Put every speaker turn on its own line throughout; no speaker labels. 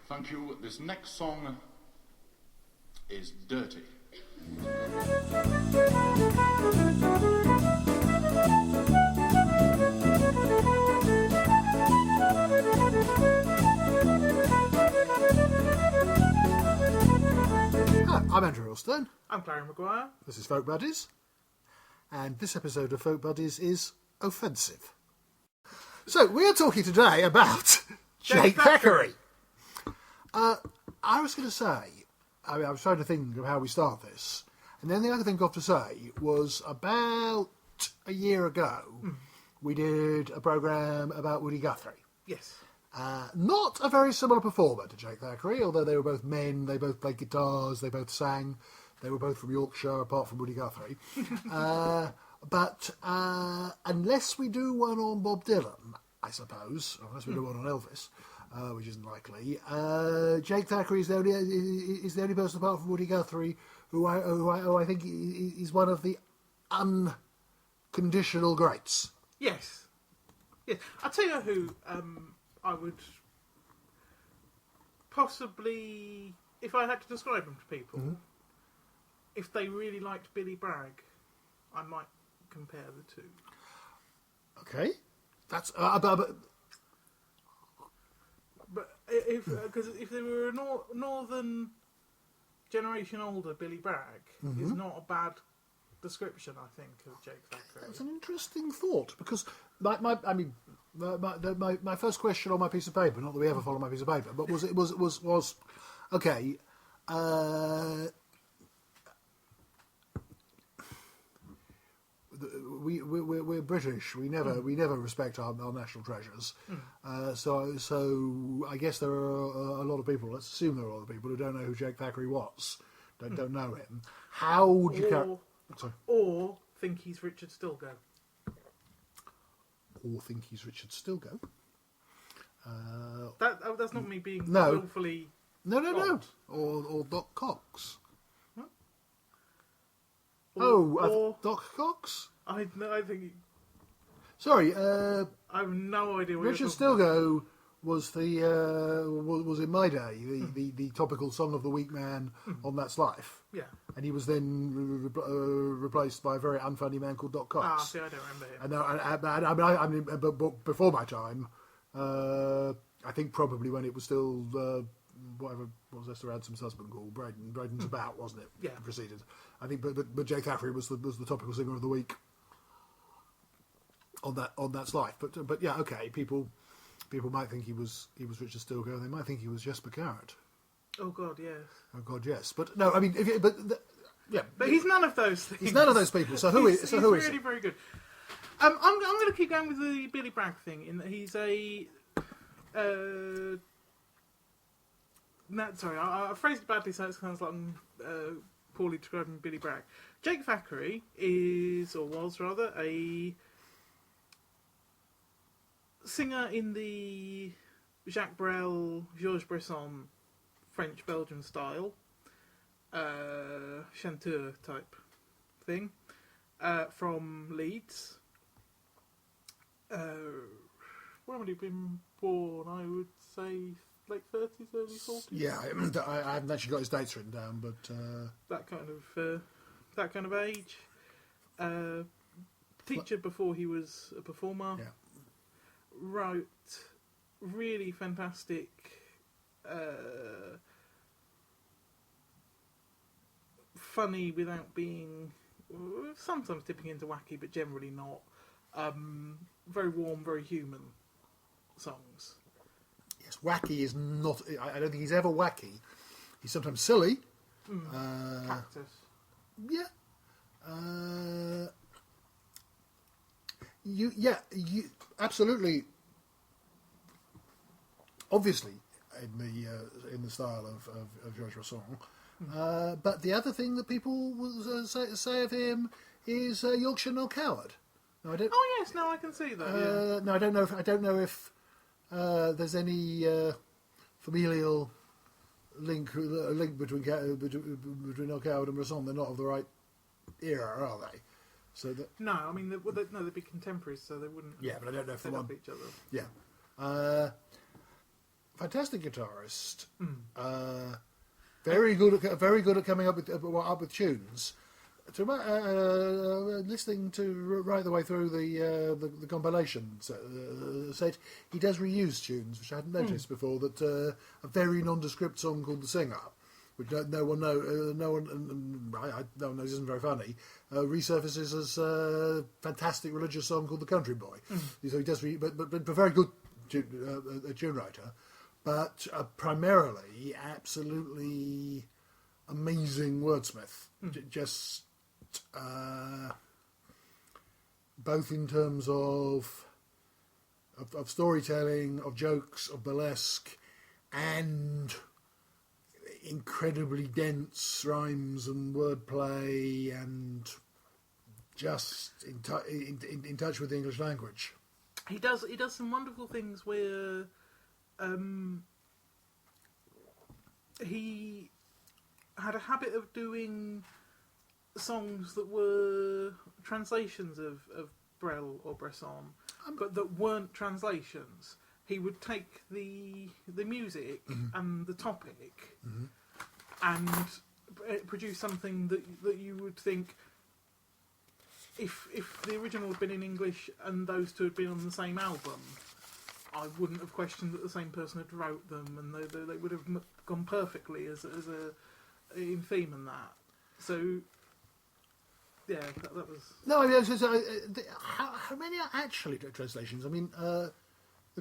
Thank you. This next song is Dirty.
Hi, I'm Andrew Alstone.
I'm Clary Maguire.
This is Folkbuddies. And this episode of Folkbuddies is offensive. So, we are talking today about Jake Thackray. I was going to say, I was trying to think of how we start this, and then the other thing I could think of to say was about a year ago, we did a programme about Woody Guthrie.
Yes.
Not a very similar performer to Jake Thackray, although they were both men, they both played guitars, they both sang, they were both from Yorkshire, apart from Woody Guthrie. But unless we do one on Bob Dylan, I suppose, or unless we do one on Elvis, which isn't likely, Jake Thackray is the only person apart from Woody Guthrie who I think is one of the unconditional greats.
Yes. Yes. I'll tell you who I would possibly, if I had to describe them to people, if they really liked Billy Bragg, I might compare the two.
Okay, that's
but if they were a northern generation older, Billy Bragg is not a bad description, I think, of Jake Thackray.
That's an interesting thought, because my first question on my piece of paper, not that we ever follow my piece of paper, but was okay. We're British. We never respect our national treasures. So I guess there are a lot of people. Let's assume there are a lot of people who don't know who Jake Thackray was. Don't know him. How would you
or think he's Richard Stilgoe?
Or think he's Richard Stilgoe?
That's not me being
no.
willfully.
No. Or Doc Cox.
Or
Doc Cox?
I think.
Sorry,
I have no idea. What
Richard Stilgoe was was in my day the topical Song of the Week man on That's Life.
Yeah.
And he was then replaced by a very unfunny man called Doc Cox.
See, I don't remember him.
I mean, but before my time, I think probably when it was still what was Esther Ransom's husband called? Braden's About, wasn't it?
Yeah.
Preceded. I think, but Jake Thackray was the topical singer of the week on That's Life. But yeah, okay. People might think he was Richard Stilgoe. They might think he was Jesper Carrot.
Oh God, yes.
Oh God, yes. But no, I mean, yeah.
But he's none of those things.
He's none of those people. So who is?
He's
Who is?
really very good. I'm going to keep going with the Billy Bragg thing in that he's a. No, sorry, I phrased it badly, so it sounds like I'm poorly describing Billy Bragg. Jake Thackray was rather, a singer in the Jacques Brel, Georges Bresson, French-Belgian style, chanteur type thing, from Leeds. When would he have been born? I would say late 30s, early 40s.
Yeah, I haven't actually got his dates written down, but
that kind of age. Teacher before he was a performer.
Yeah.
Wrote really fantastic. Funny without being sometimes tipping into wacky, but generally not. Very warm, very human songs.
yes, wacky is not. I don't think he's ever wacky. He's sometimes silly.
Cactus.
Yeah. You absolutely. Obviously, in the style of Georges Bresson. But the other thing that people will say of him is Yorkshire no coward. No, I don't.
Oh yes, no, I can see that. Yeah.
No, I don't know if there's any familial link between El Coward and Bresson. They're not of the right era, are they? So that,
no, I mean they'd be contemporaries, so they wouldn't.
Yeah, but I don't know if they want
each other.
Yeah. fantastic guitarist. Very good at coming up with tunes. Listening to right the way through the compilation set, he does reuse tunes, which I hadn't noticed before. That a very nondescript song called "The Singer," which no one knows isn't very funny, resurfaces as a fantastic religious song called "The Country Boy." So he does, but a very good tune writer, but primarily absolutely amazing wordsmith. Just both in terms of storytelling, of jokes, of burlesque, and incredibly dense rhymes and wordplay, and just in touch with the English language.
He does some wonderful things where he had a habit of doing songs that were translations of Brel or Bresson, but that weren't translations. He would take the music and the topic and produce something that you would think, if the original had been in English and those two had been on the same album, I wouldn't have questioned that the same person had wrote them, and they would have gone perfectly as in theme and that. So, yeah, that was...
No, I mean, how many are actually translations? I mean, the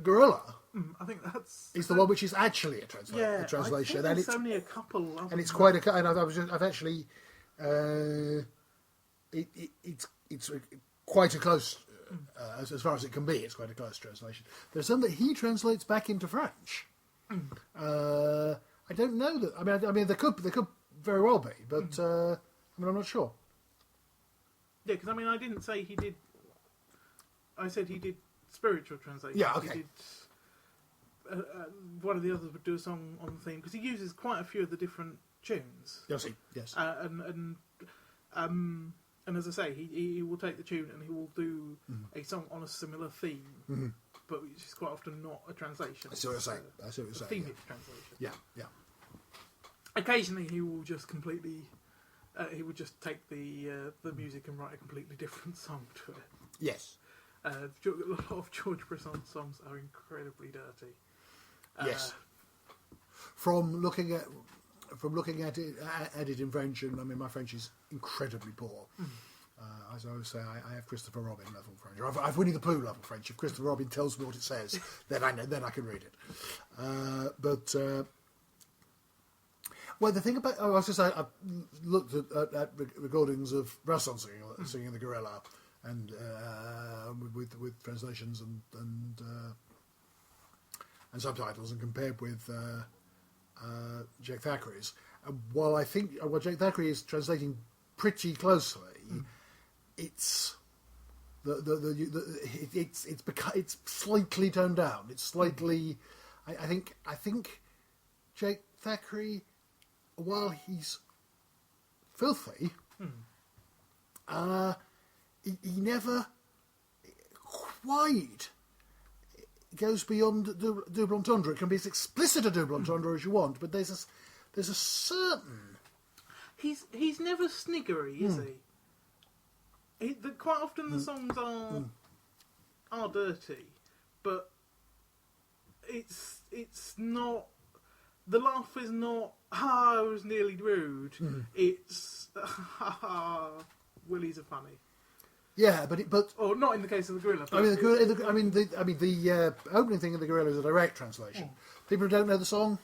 Gorilla
I think that's...
is the one which is actually a translation.
I think there's only a couple.
And it's quite a... And I've actually... It's quite a close... as far as it can be, it's quite a close translation. There's some that he translates back into French. I don't know that... I mean, there could very well be, but I'm not sure.
Yeah, because I didn't say he did. I said he did spiritual translation.
Yeah, okay.
He did, one of the others would do a song on the theme, because he uses quite a few of the different tunes.
Yes.
And as I say, he will take the tune and he will do a song on a similar theme, but it's quite often not a translation.
I see what you're saying. I see what you're saying.
Thematic translation.
Yeah.
Occasionally, he will just completely. He would just take the music and write a completely different song to it.
Yes.
A lot of George Bresson's songs are incredibly dirty.
Yes. From looking at it in French, and I mean my French is incredibly poor. As I always say, I have Christopher Robin level French. Or I've Winnie the Pooh level French. If Christopher Robin tells me what it says, then I can read it. Well, the thing about... I was just saying, I've looked at recordings of Bresson singing the Gorilla, and with translations and subtitles, and compared with Jake Thackray's. While I think what Jake Thackray is translating pretty closely, it's it's slightly toned down. It's slightly... I think Jake Thackray, while he's filthy, he never quite goes beyond double entendre. It can be as explicit a double entendre as you want, but there's a certain...
He's never sniggery, is he? Quite often the songs are dirty, but it's not... The laugh is not, I was nearly rude. It's, Willies are funny.
Yeah, but
or not in the case of the Gorilla. But
the opening thing of the Gorilla is a direct translation. People who don't know the song,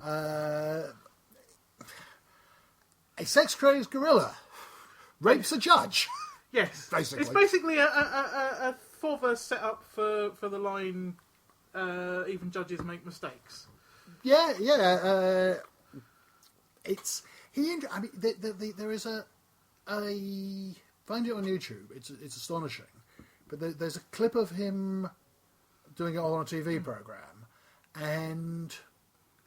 a sex-crazed gorilla rapes a judge.
Yes,
basically.
It's basically a 4-verse setup for the line, even judges make mistakes.
Yeah. There is a find it on YouTube. It's astonishing, but there's a clip of him doing it all on a TV program, and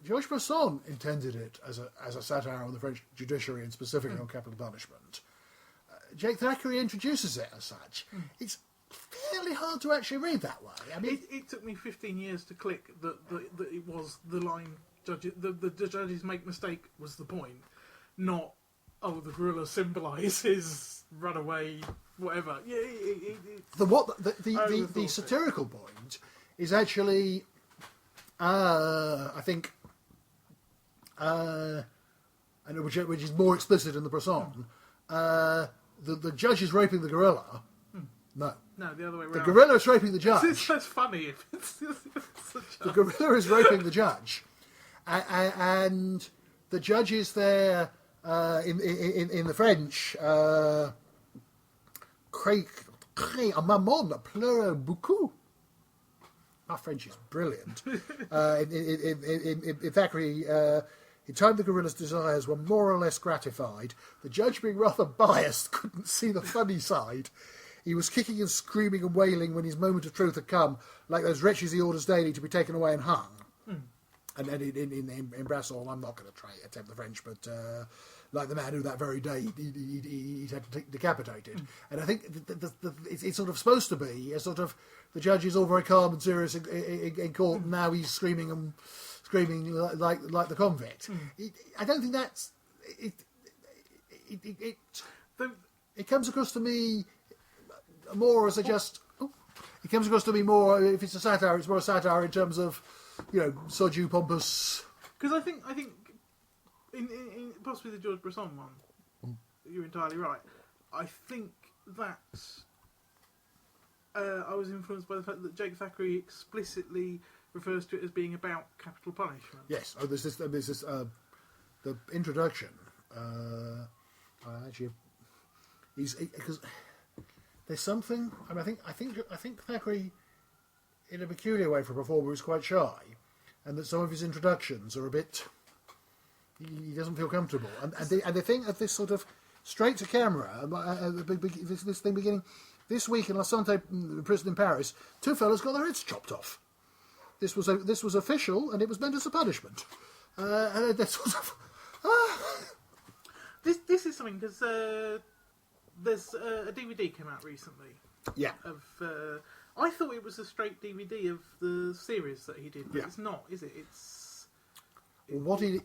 Georges Bresson intended it as a satire on the French judiciary and specifically on capital punishment. Jake Thackray introduces it as such. It's fairly hard to actually read that way. I mean,
It took me 15 years to click that it was the line, the judges make mistake was the point, not, oh, the gorilla symbolises runaway, whatever. Yeah,
the satirical point is actually, I think, and which is more explicit in the Bresson. The judge is raping the gorilla. No,
the other way around.
The gorilla is raping the judge.
That's funny. If it's
The gorilla is raping the judge, and the judge is there in the French. Maman pleure beaucoup. My French is brilliant. In Thackray, in time the gorilla's desires were more or less gratified. The judge, being rather biased, couldn't see the funny side. He was kicking and screaming and wailing when his moment of truth had come, like those wretches he orders daily to be taken away and hung. And then in Bristol, I'm not going to try attempt the French, but like the man who that very day he'd had decapitated. And I think it's sort of supposed to be a sort of, the judge is all very calm and serious in court, and now he's screaming like the convict. I don't think that's it comes across to me more as a just. It comes across to me more, if it's a satire, it's more a satire in terms of, soju pompous.
Because I think in possibly the George Bresson one, you're entirely right. I think that I was influenced by the fact that Jake Thackray explicitly refers to it as being about capital punishment.
Yes. Oh, there's this the introduction. Actually, because there's something. I mean, I think Thackray, in a peculiar way for a performer, is quite shy, and that some of his introductions are a bit. He doesn't feel comfortable, and the thing of this sort of straight to camera, this thing beginning this week in La Santé prison in Paris, two fellas got their heads chopped off. This was official, and it was meant as a punishment. And that sort of.
This is something because there's a DVD came out recently.
Yeah.
I thought it was a straight DVD of the series that he did, but it's not, is it?
What he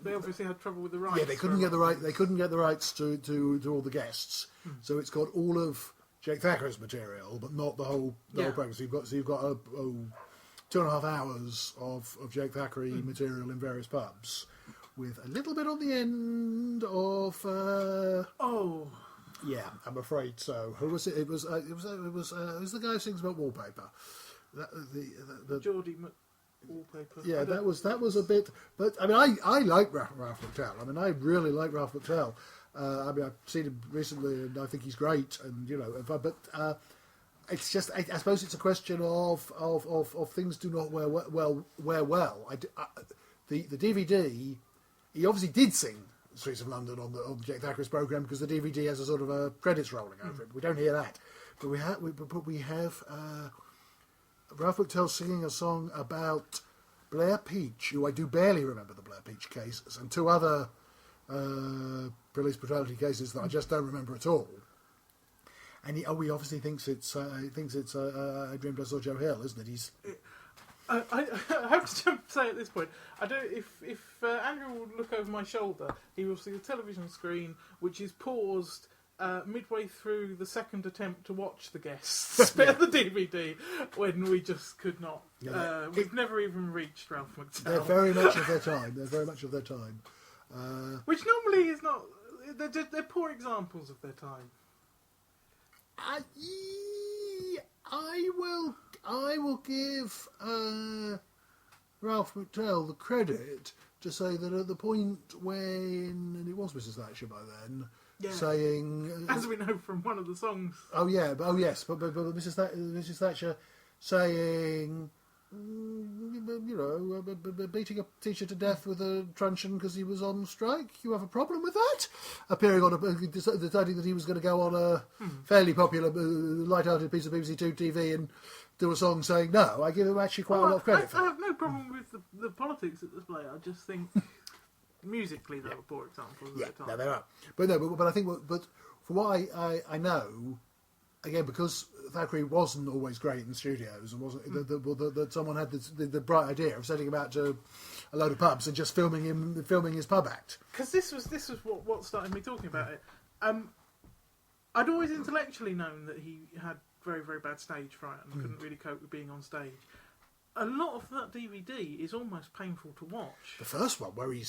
they obviously had trouble with the rights.
Yeah, they couldn't get the right. They couldn't get the rights to all the guests. So it's got all of Jake Thackray's material, but not the whole program. So you've got 2.5 hours of Jake Thackray material in various pubs, with a little bit on the end of. Yeah, I'm afraid so. Who was it? It was the guy who sings about wallpaper. The
Geordie Wallpaper.
Yeah, that was a bit. But I mean, I like Ralph McTell. I mean, I really like Ralph McTell. I mean, I've seen him recently, and I think he's great. And but it's just, I suppose it's a question of things do not wear well. The DVD, he obviously did sing Streets of London on Jake Thackray's programme, because the DVD has a sort of a credits rolling over it. We don't hear that, but we have Ralph McTell singing a song about Blair Peach, who I do barely remember the Blair Peach case, and two other police brutality cases that I just don't remember at all. And he obviously thinks it's I Dreamed I Saw Joe Hill, isn't it? He's.
I have to say at this point, I don't. If Andrew will look over my shoulder, he will see the television screen, which is paused midway through the second attempt to watch the guests spare the DVD, when we just could not. We've never even reached Ralph McTell.
They're very much of their time.
Which normally is not. They're poor examples of their time.
I will give Ralph McTell the credit to say that at the point when, and it was Mrs. Thatcher by then, saying,
as we know from one of the songs.
But Mrs. Thatcher saying, beating a teacher to death with a truncheon because he was on strike. You have a problem with that? Appearing on deciding that he was going to go on a fairly popular, light-hearted piece of BBC Two TV and do a song saying no. I give him actually quite a lot of credit for
I
that.
have no problem with the politics at display. I just think musically they were poor examples of their time.
No, they are. But I think, but from what I know, again, because Thackray wasn't always great in the studios, and wasn't that someone had the bright idea of setting him out to a load of pubs and just filming his pub act.
Because this was what started me talking about it. I'd always intellectually known that he had very, very bad stage fright and couldn't really cope with being on stage. A lot of that DVD is almost painful to watch.
The first one, where they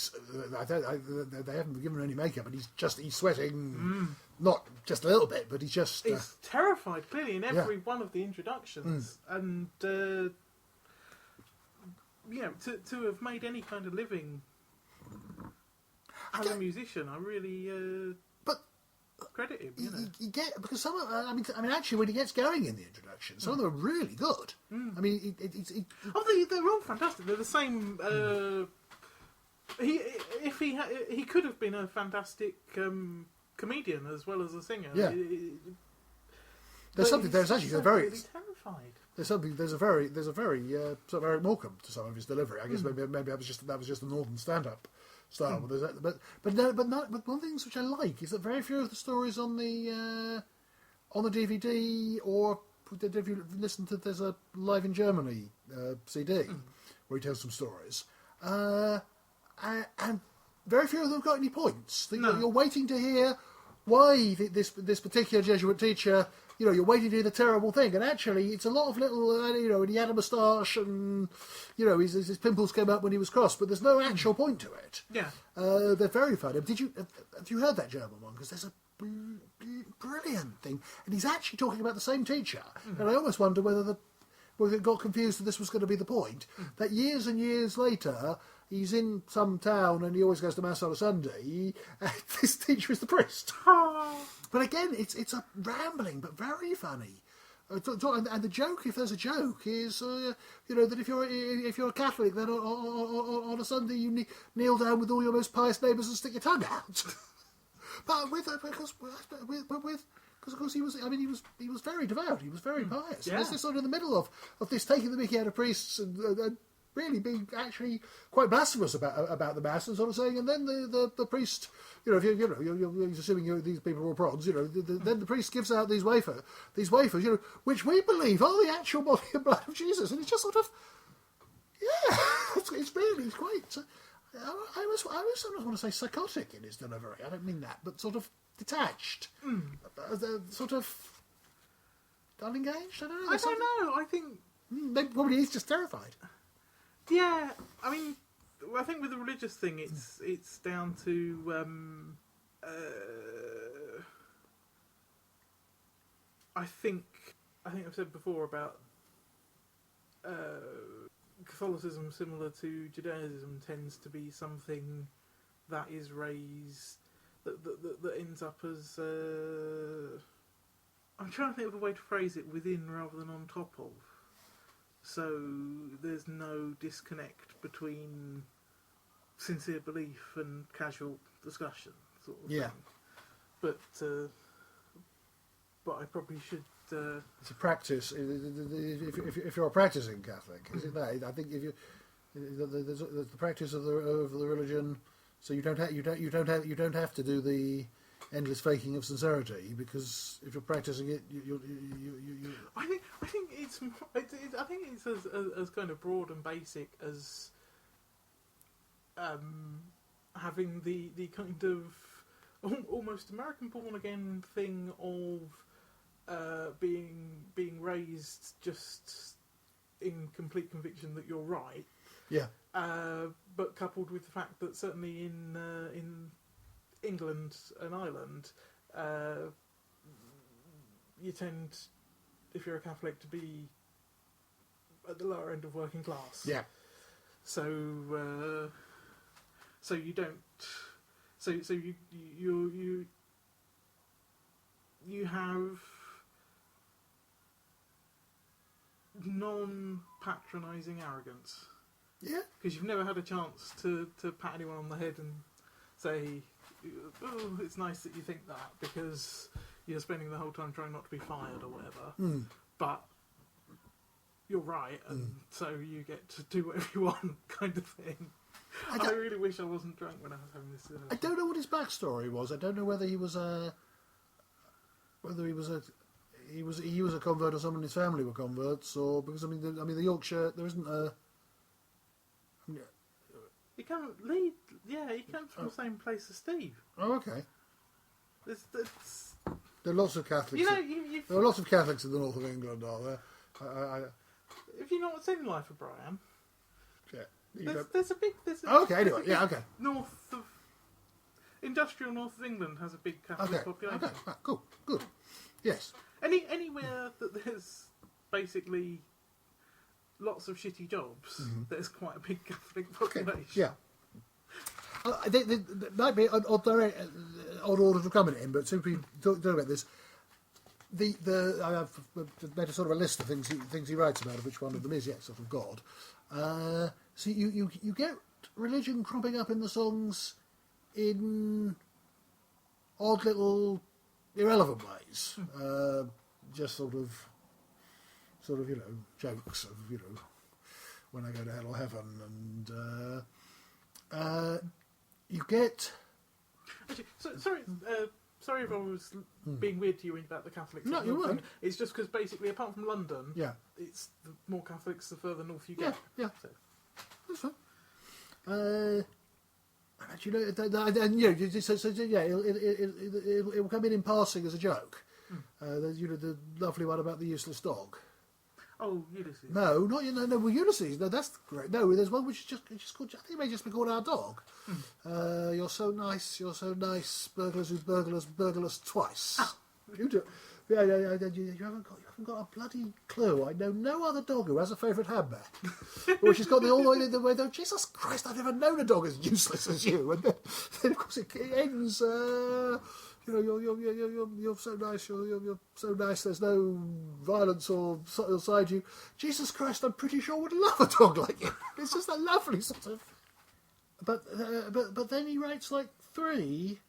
haven't given him any makeup, and he's sweating, not just a little bit, but he's
terrified, clearly, in every one of the introductions. And, to have made any kind of living as a musician, I really credit him.
You get, because some of, I mean, actually, when he gets going in the introduction, some of them are really good. I mean,
they're all fantastic. They're the same. He could have been a fantastic comedian as well as a singer.
Yeah. There's a very sort of Eric Morecambe to some of his delivery. I guess maybe that was just a northern stand-up style. But one thing which I like is that very few of the stories on the DVD, or if you listen to, there's a Live in Germany CD where he tells some stories, and very few of them got any points. You're waiting to hear why this particular Jesuit teacher. You're waiting to hear the terrible thing, and actually, it's a lot of little, and he had a moustache, and his pimples came out when he was cross, but there's no actual point to it.
Yeah,
they're very funny. Have you heard that German one? Because there's a brilliant thing, and he's actually talking about the same teacher, and I almost wonder whether it got confused that this was going to be the point. That years and years later, he's in some town, and he always goes to mass on a Sunday. This teacher is the priest. But again, it's a rambling but very funny. And the joke, if there's a joke, is that if you're a Catholic, then on a Sunday you kneel down with all your most pious neighbours and stick your tongue out. Because of course he was very devout. He was very pious.
Yeah.
And this is sort of in the middle of this taking the mickey out of priests and really being actually quite blasphemous about the mass and sort of saying, and then the priest, you're assuming these people are all prods, then the priest gives out these wafers, which we believe are the actual body and blood of Jesus, and it's just sort of, it's quite. I almost sometimes want to say psychotic in his delivery. I don't mean that, but sort of detached, sort of unengaged. I don't know.
I don't know. I think
maybe probably he's just terrified.
Yeah, I mean, I think with the religious thing, it's down to I think I've said before about Catholicism, similar to Judaism, tends to be something that is raised that ends up as I'm trying to think of a way to phrase it, within rather than on top of. So there's no disconnect between sincere belief and casual discussion, sort of thing. But I probably should.
It's a practice. If you're a practicing Catholic, is it that? I think if there's the practice of the religion, so you don't have to do the endless faking of sincerity, because if you're practicing it, you.
I think it's as kind of broad and basic as having the kind of almost American born again thing of being raised just in complete conviction that you're right.
Yeah.
But coupled with the fact that certainly in England and Ireland, you tend, if you're a Catholic, to be at the lower end of working class.
Yeah.
So you don't. So you have non-patronising arrogance.
Yeah.
Because you've never had a chance to pat anyone on the head and say, "Oh, it's nice that you think that," because you're spending the whole time trying not to be fired or whatever. But you're right, and so you get to do whatever you want, kind of thing. I really wish I wasn't drunk when I was having this.
I don't know what his backstory was. I don't know whether he was he was a convert, or someone in his family were converts, or because the Yorkshire, there isn't a.
He came Lee. Yeah, he came from the same place as Steve.
Oh, okay.
There's
There are lots of Catholics. There are lots of Catholics in the north of England, are there?
If you not seen Life of Brian,
yeah.
there's a big.
Okay. Anyway, yeah. Okay.
Industrial north of England has a big Catholic population.
Okay. Right, cool. Good. Yes.
Anywhere that there's basically lots of shitty jobs, there's quite a big Catholic population.
Okay. Yeah. There might be an odd order of coming in, but simply talking about this, I've made a sort of a list of things he writes about, of which one of them is sort of God. So you get religion cropping up in the songs in odd little irrelevant ways, just sort of jokes of when I go to hell or heaven, and you get.
Actually, sorry if I was being weird to you about the Catholics.
No, you weren't.
It's just because basically, apart from London, it's the more Catholics the further north you get.
Yeah.
So.
That's fine. It will come in passing as a joke. The lovely one about the useless dog.
Oh, Ulysses.
No, not well, Ulysses. No, that's great. No, there's one which is just called. I think it may just be called Our Dog. You're so nice. Burglars who burgle us twice.
Oh.
You do. Yeah, you haven't got a bloody clue. I know no other dog who has a favourite handbag, which has got all the way. Jesus Christ, I've never known a dog as useless as you. And then of course it ends. You're so nice. You're so nice. There's no violence or side you. Jesus Christ, I'm pretty sure would love a dog like you. It's just a lovely sort of. But then he writes like 3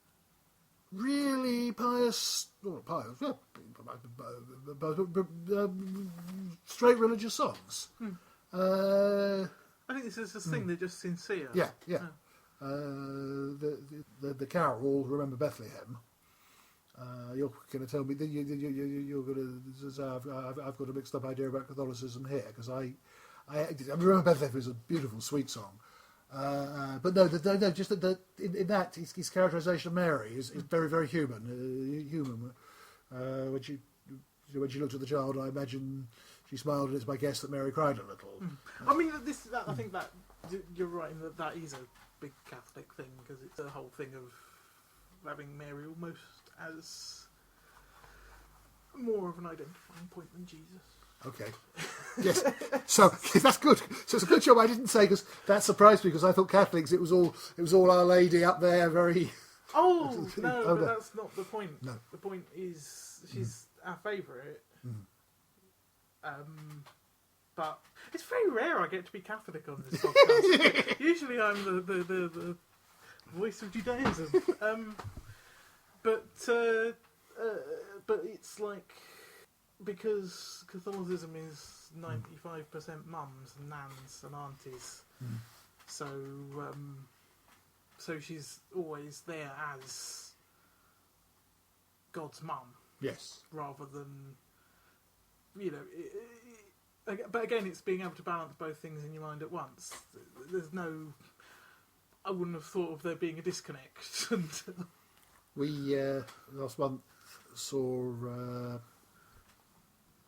really pious, straight religious songs.
I think this is this thing. They're just sincere.
Yeah. The carol, Remember Bethlehem. You're going to tell me that you're going to say I've got a mixed up idea about Catholicism here, because I Remember Bethlehem is a beautiful, sweet song. But no, just that in that his characterisation of Mary is very, very human. When she looked at the child, I imagine she smiled, and it's my guess that Mary cried a little.
I mean, I think that you're right in that is a big Catholic thing, because it's a whole thing of having Mary almost as more of an identifying point than Jesus.
Okay. Yes. So that's good. So it's a good job I didn't say, because that surprised me, because I thought Catholics it was all Our Lady up there, very.
Oh no, but that's not the point.
No.
The point is she's our favourite. But it's very rare I get to be Catholic on this podcast. Usually I'm the voice of Judaism. But it's like, because Catholicism is 95% mums and nans and aunties, so she's always there as God's mum.
Yes.
Rather than, but again, it's being able to balance both things in your mind at once. There's no, I wouldn't have thought of there being a disconnect.
We last month saw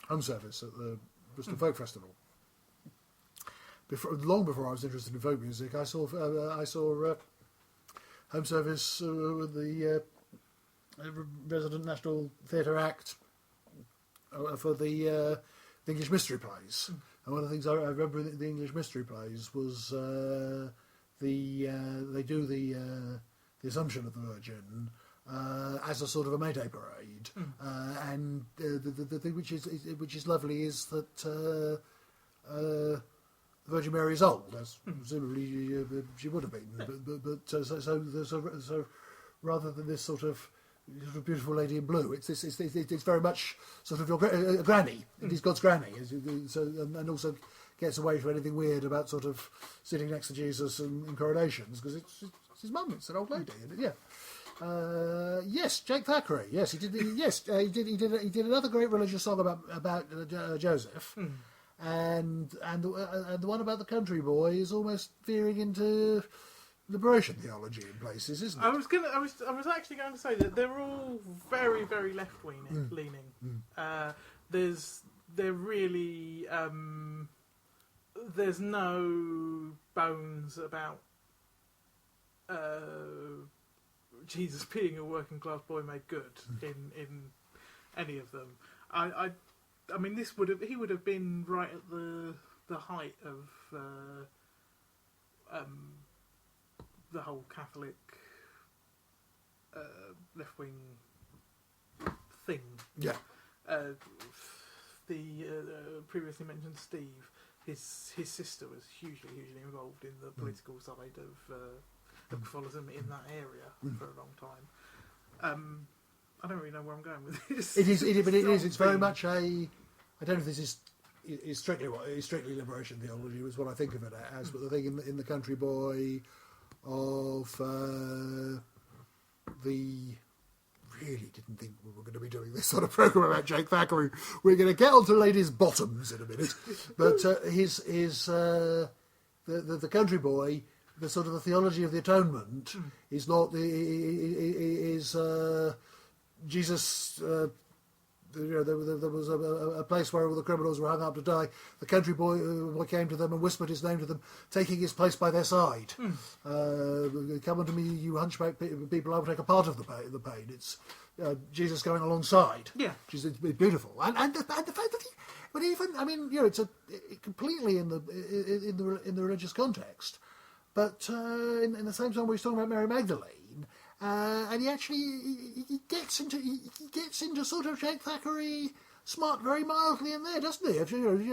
home service at the Bristol Folk Festival. Long before I was interested in folk music, I saw home service with the resident National Theatre Act for the English mystery plays. And one of the things I remember in the English mystery plays was they do the Assumption of the Virgin as a sort of a Mayday parade, and the thing which is lovely is that the Virgin Mary is old, as presumably she would have been, but so rather than this sort of beautiful lady in blue, it's very much sort of your granny. It is God's granny, and also gets away from anything weird about sort of sitting next to Jesus in coronations, because it's his mum. It's an old lady, Yes, Jake Thackray. Yes, he did. He did another great religious song about Joseph, and the one about the country boy is almost veering into liberation theology in places, isn't it?
I was actually going to say that they're all very, very left leaning. They're really there's no bones about Jesus being a working class boy made good in any of them. I mean, he would have been right at the height of the whole Catholic left wing thing.
Yeah.
The previously mentioned Steve, his sister was hugely involved in the political side of Catholicism in that area for a long time. I don't really know where I'm going with this.
It is. It's very much a. I don't know if this is strictly liberation theology. Was what I think of it as. But the thing in the country boy of the. Really didn't think we were going to be doing this sort of programme about Jake Thackray. We're going to get onto ladies' bottoms in a minute, but his the country boy, the sort of the theology of the atonement is not Jesus. There was a place where all the criminals were hung up to die. The country boy came to them and whispered his name to them, taking his place by their side. Come unto me, you hunchback people, I will take a part of the pain. It's Jesus going alongside.
Yeah,
which is beautiful. And the fact that but even, I mean, it's completely in the religious context. But in the same song, we was talking about Mary Magdalene. And he actually he gets into sort of Jake Thackray smart very mildly in there, doesn't he?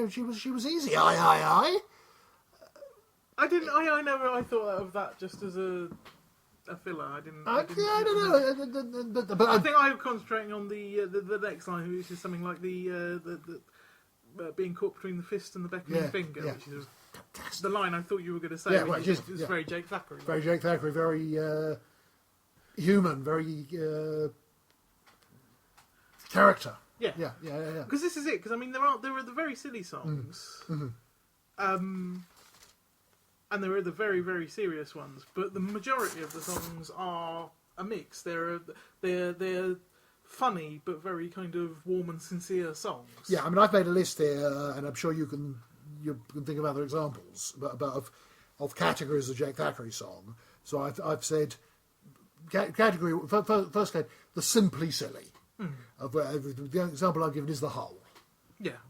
She was easy. Aye.
I thought of that just as a filler. I don't know. But I think I'm concentrating on the next line, which is something like the being caught between the fist and the beckoning finger, which is the line I thought you were going to say.
Yeah,
which is very Jake Thackray.
Very Jake Thackray. Very. Human, very character.
Yeah.
Because
this is it. Because I mean, there are the very silly songs, and there are the very, very serious ones. But the majority of the songs are a mix. They're funny but very kind of warm and sincere songs.
Yeah, I mean, I've made a list here, and I'm sure you can think of other examples, but of categories of Jake Thackray song. So I've said. Category first, the simply silly. The example I've given is The Hole,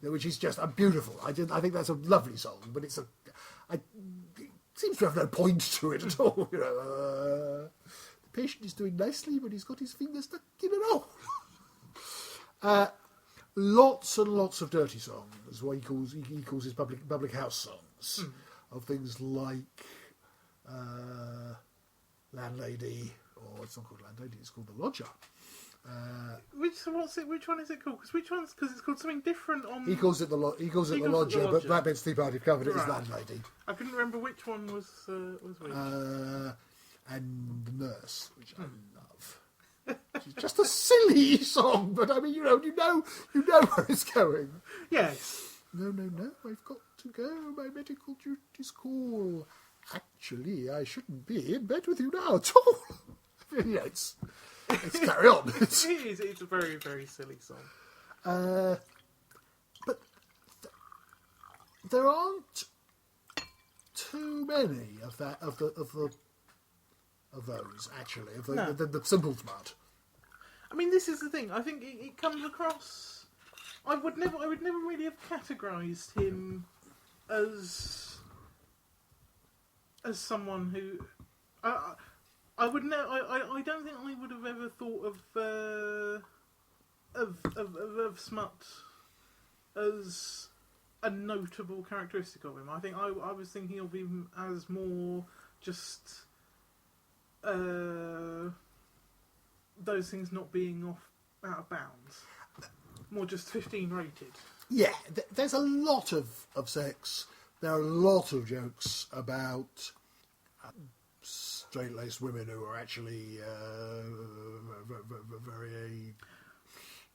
which is just a beautiful. I think that's a lovely song, but it seems to have no point to it at all. The patient is doing nicely, but he's got his finger stuck in an hole. Lots and lots of dirty songs, what he calls his public house songs, of things like Landlady. Or it's not called Landlady, it's called The Lodger.
Which one is it called? Because it's called something different on.
He calls it the Lodger, but Black Bed's Tea Party have covered it as Landlady.
I couldn't remember which one was which.
And The Nurse, which I love. It's just a silly song, but I mean, you know where it's going.
Yes.
No, I've got to go. My medical duties call. Actually, I shouldn't be in bed with you now at all. Let's carry on.
It's a very, very silly song.
But there aren't too many of those actually. The simple smart.
I mean, this is the thing. I think it comes across. I would never really have categorised him as someone who I would know. I don't think I would have ever thought of smut as a notable characteristic of him. I think I was thinking of him as more just those things not being out of bounds, more just 15 rated.
Yeah, there's a lot of sex. There are a lot of jokes about straight-laced women who are actually very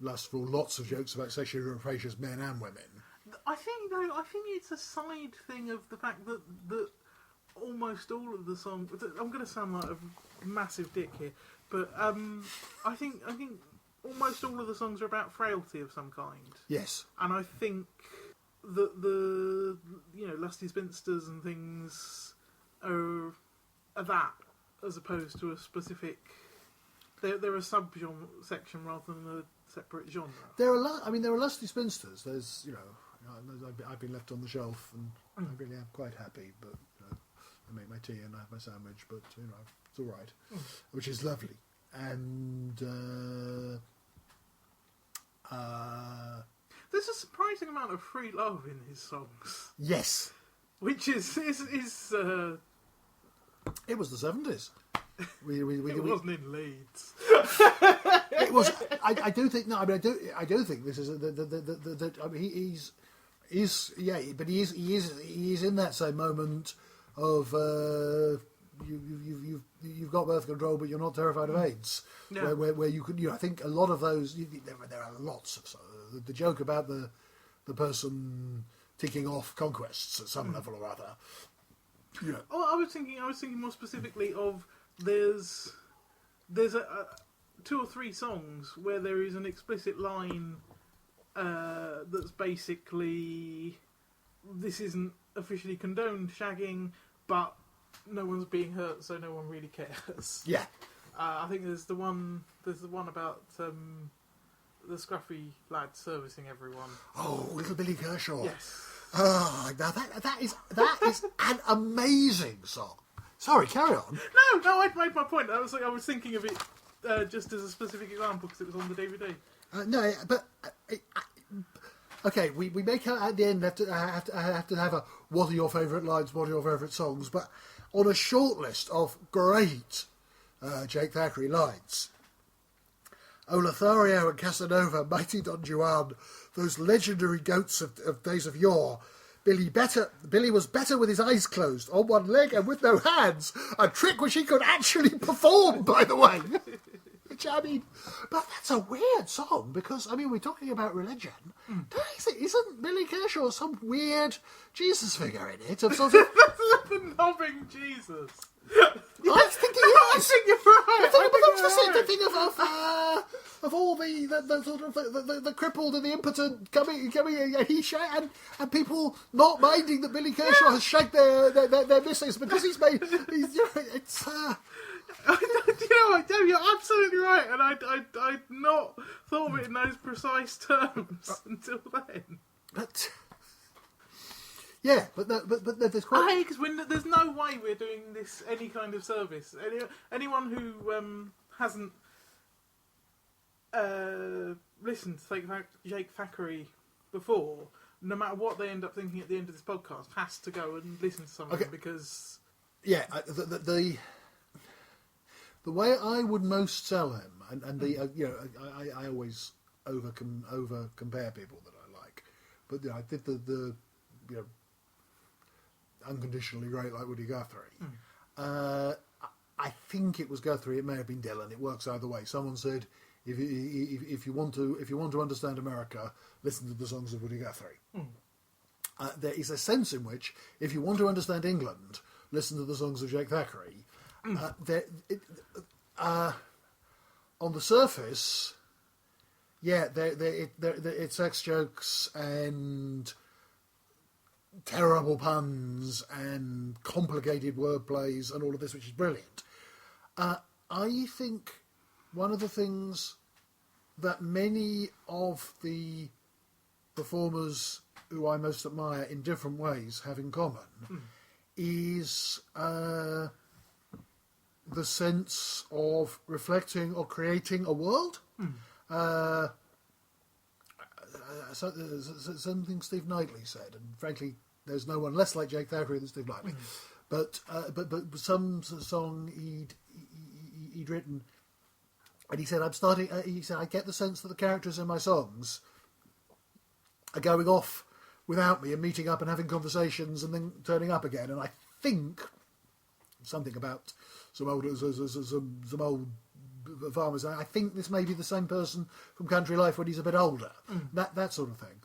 lustful. Lots of jokes about sexually rapacious men and women.
I think it's a side thing of the fact that almost all of the songs. I'm going to sound like a massive dick here, but I think almost all of the songs are about frailty of some kind.
Yes,
and I think that the lusty spinsters and things are that, as opposed to a specific. They're a sub-genre section rather than a separate genre.
there are lusty spinsters. There's I've been left on the shelf, and I really am quite happy. But I make my tea and I have my sandwich, but it's all right, which is lovely. And
there's a surprising amount of free love in his songs.
yes,
Which is
it was the 70s.
it wasn't in Leeds.
It was. I do think. No, I mean, I do think this is but he is in that same moment of you've got birth control, but you're not terrified of AIDS.
Yeah.
Where you could. I think a lot of those. There are lots of the joke about the person ticking off conquests at some level or other.
Oh, I was thinking more specifically of there's a 2 or 3 songs where there is an explicit line that's basically this isn't officially condoned shagging, but no one's being hurt, so no one really cares.
Yeah.
I think there's the one about the scruffy lad servicing everyone.
Oh, little Billy Kershaw.
Yes.
Oh, now that is an amazing song. Sorry, carry on.
No, I'd made my point. I was thinking of it just as a specific example because it was on the DVD.
No, but okay, we make out at the end have to have a what are your favourite lines, what are your favourite songs, but on a short list of great Jake Thackray lines. O Lothario and Casanova, mighty Don Juan, those legendary goats of days of yore. Billy was better with his eyes closed, on one leg and with no hands. A trick which he could actually perform, by the way. Which, I mean, but that's a weird song because, I mean, we're talking about religion. Isn't Billy Kershaw some weird Jesus figure in it? Of sort of
The knobbing Jesus.
I think he
I
is.
think you're right.
The thing of all the sort of the crippled and the impotent coming and he and people not minding that Billy Kershaw has shagged their missus because it's.
You're absolutely right, and I'd not thought of it in those precise terms until then.
But yeah, but there's quite.
Because there's no way we're doing this any kind of service. Anyone who hasn't listened to Jake Thackray before, no matter what they end up thinking at the end of this podcast, has to go and listen to something because.
Yeah, the way I would most sell him, and I always over compare people that I like, but I did the unconditionally great like Woody Guthrie. I think it was Guthrie. It may have been Dylan. It works either way. Someone said, if you want to understand America, listen to the songs of Woody Guthrie. There is a sense in which, if you want to understand England, listen to the songs of Jake Thackray. On the surface, it's sex jokes and terrible puns and complicated wordplays and all of this, which is brilliant. I think one of the things that many of the performers who I most admire in different ways have in common is the sense of reflecting or creating a world. Something Steve Knightley said, and frankly, there's no one less like Jake Thackray than Steve Knightley. But some song he'd written, and he said, I get the sense that the characters in my songs are going off without me and meeting up and having conversations and then turning up again. And I think something about some old farmers. I think this may be the same person from Country Life when he's a bit older. That sort of thing.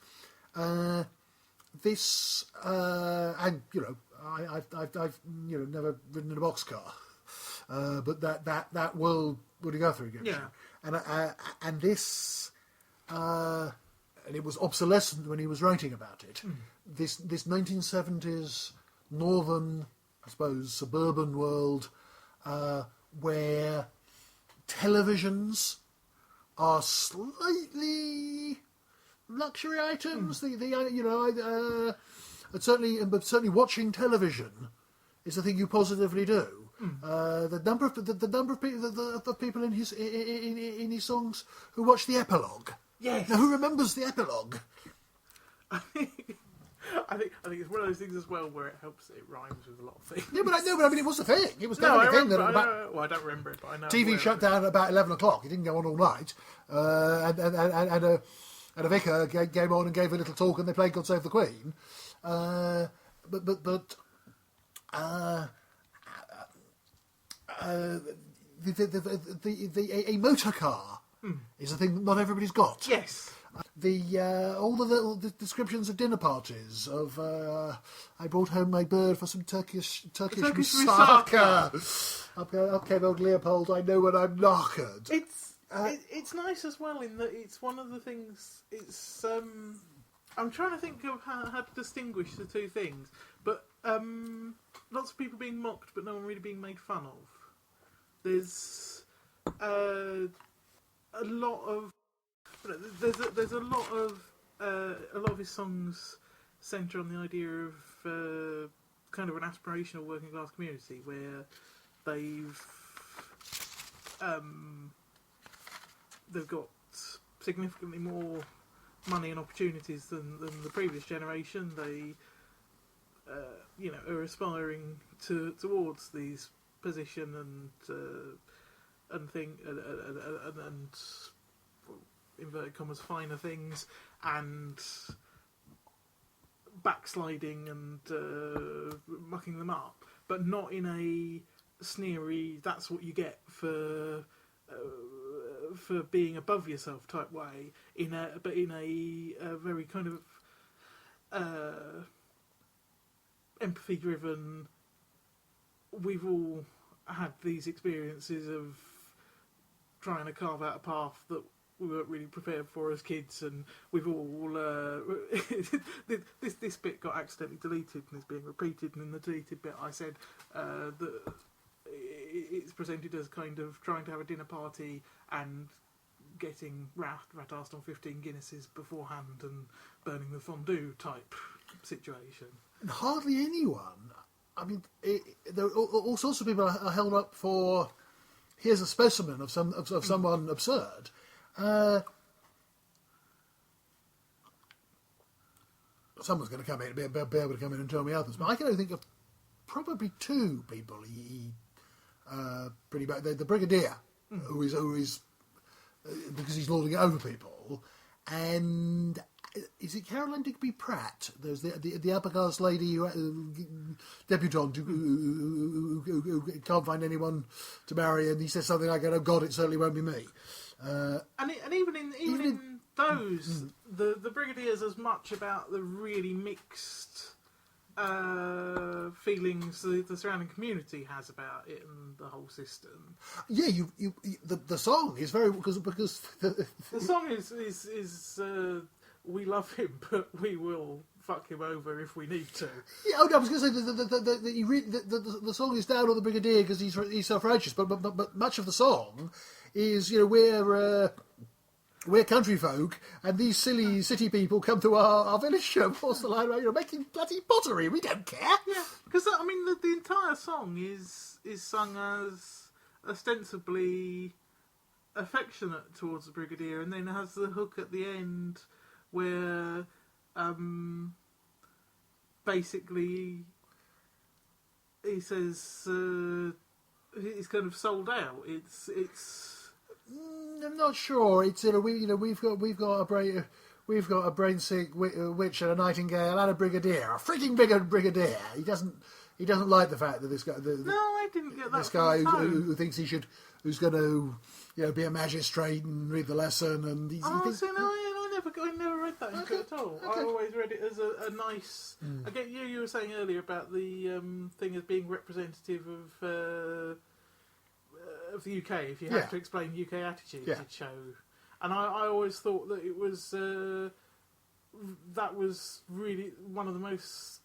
This and I've never ridden in a boxcar, but that world Woody Guthrie gives you, and this and it was obsolescent when he was writing about it. This 1970s northern, I suppose, suburban world where televisions are slightly luxury items. Certainly watching television is the thing you positively do. The number of people in his songs who watch the epilogue.
Yes.
Now, who remembers the epilogue?
I think it's one of those things as well where it helps. It rhymes with a lot of things.
Yeah, but I mean, it was a thing. It was definitely a thing.
I don't remember it, but I know.
TV shut down at about 11 o'clock. It didn't go on all night. And a vicar came on and gave a little talk, and they played "God Save the Queen." A motor car is a thing that not everybody's got.
Yes.
All the little descriptions of dinner parties of I brought home my bird for some Turkish moussaka. Up came old Leopold. I know when I'm knackered.
It's nice as well in that it's one of the things. It's I'm trying to think of how to distinguish the two things, but lots of people being mocked, but no one really being made fun of. There's a lot of a lot of his songs centre on the idea of kind of an aspirational working class community where they've got significantly more money and opportunities than the previous generation. They are aspiring towards these position and inverted commas finer things, and backsliding and mucking them up, but not in a sneery "that's what you get for being above yourself" type way. But in a very kind of empathy driven. We've all had these experiences of trying to carve out a path that we weren't really prepared for as kids, and we've all this bit got accidentally deleted and is being repeated, and in the deleted bit I said that it's presented as kind of trying to have a dinner party and getting rat-assed on 15 Guinnesses beforehand and burning the fondue type situation.
And hardly anyone. I mean, there are all sorts of people are held up for. Here's a specimen of someone absurd. Someone's going to come in, be able to come in and tell me others. But I can only think of probably two people. Pretty bad. The Brigadier, who is because he's lording it over people, and. Is it Caroline Digby Pratt? There's the upper class lady, debutante, who can't find anyone to marry, and he says something like, "Oh God, it certainly won't be me."
And even in those, the Brigadier's as much about the really mixed feelings the surrounding community has about it and the whole system.
Yeah, the song is very because
the song is we love him, but we will fuck him over if we need to.
Yeah, I was going to say the song is down on the Brigadier because he's self-righteous, but much of the song is we're country folk, and these silly city people come to our village and force the line around, making bloody pottery. We don't care.
Yeah, because I mean the entire song is sung as ostensibly affectionate towards the Brigadier, and then has the hook at the end where basically he says he's kind of sold out. It's.
I'm not sure. It's we've got a brain sick witch and a nightingale and a brigadier, a freaking big brigadier. He doesn't. he doesn't like the fact that this guy,
No, I didn't get that.
this guy
from the tone.
who thinks who's going to, be a magistrate and read the lesson, and he thinks,
See, no, I never read that into it at all.
Okay.
I always read it as a nice. I get you were saying earlier about the thing as being representative of the UK. If you had to explain UK attitudes, you'd show. And I always thought that it was that was really one of the most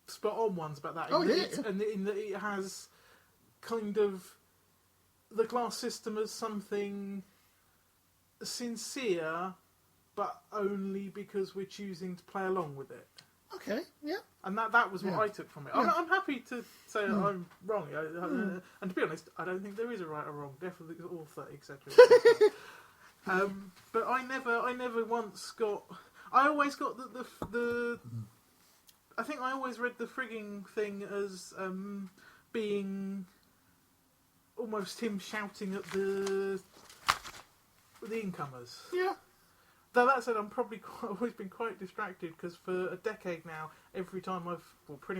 spot on ones about that. And in that it has kind of the class system as something sincere, but only because we're choosing to play along with it.
Okay, yeah.
And that was what I took from it. I'm happy to say I'm wrong. And to be honest, I don't think there is a right or wrong. Definitely the author, etc. But I never once got. I always got the. I think I always read the frigging thing as being almost him shouting at the incomers.
Yeah.
Though that said, I'm probably always been quite distracted because for a decade now, pretty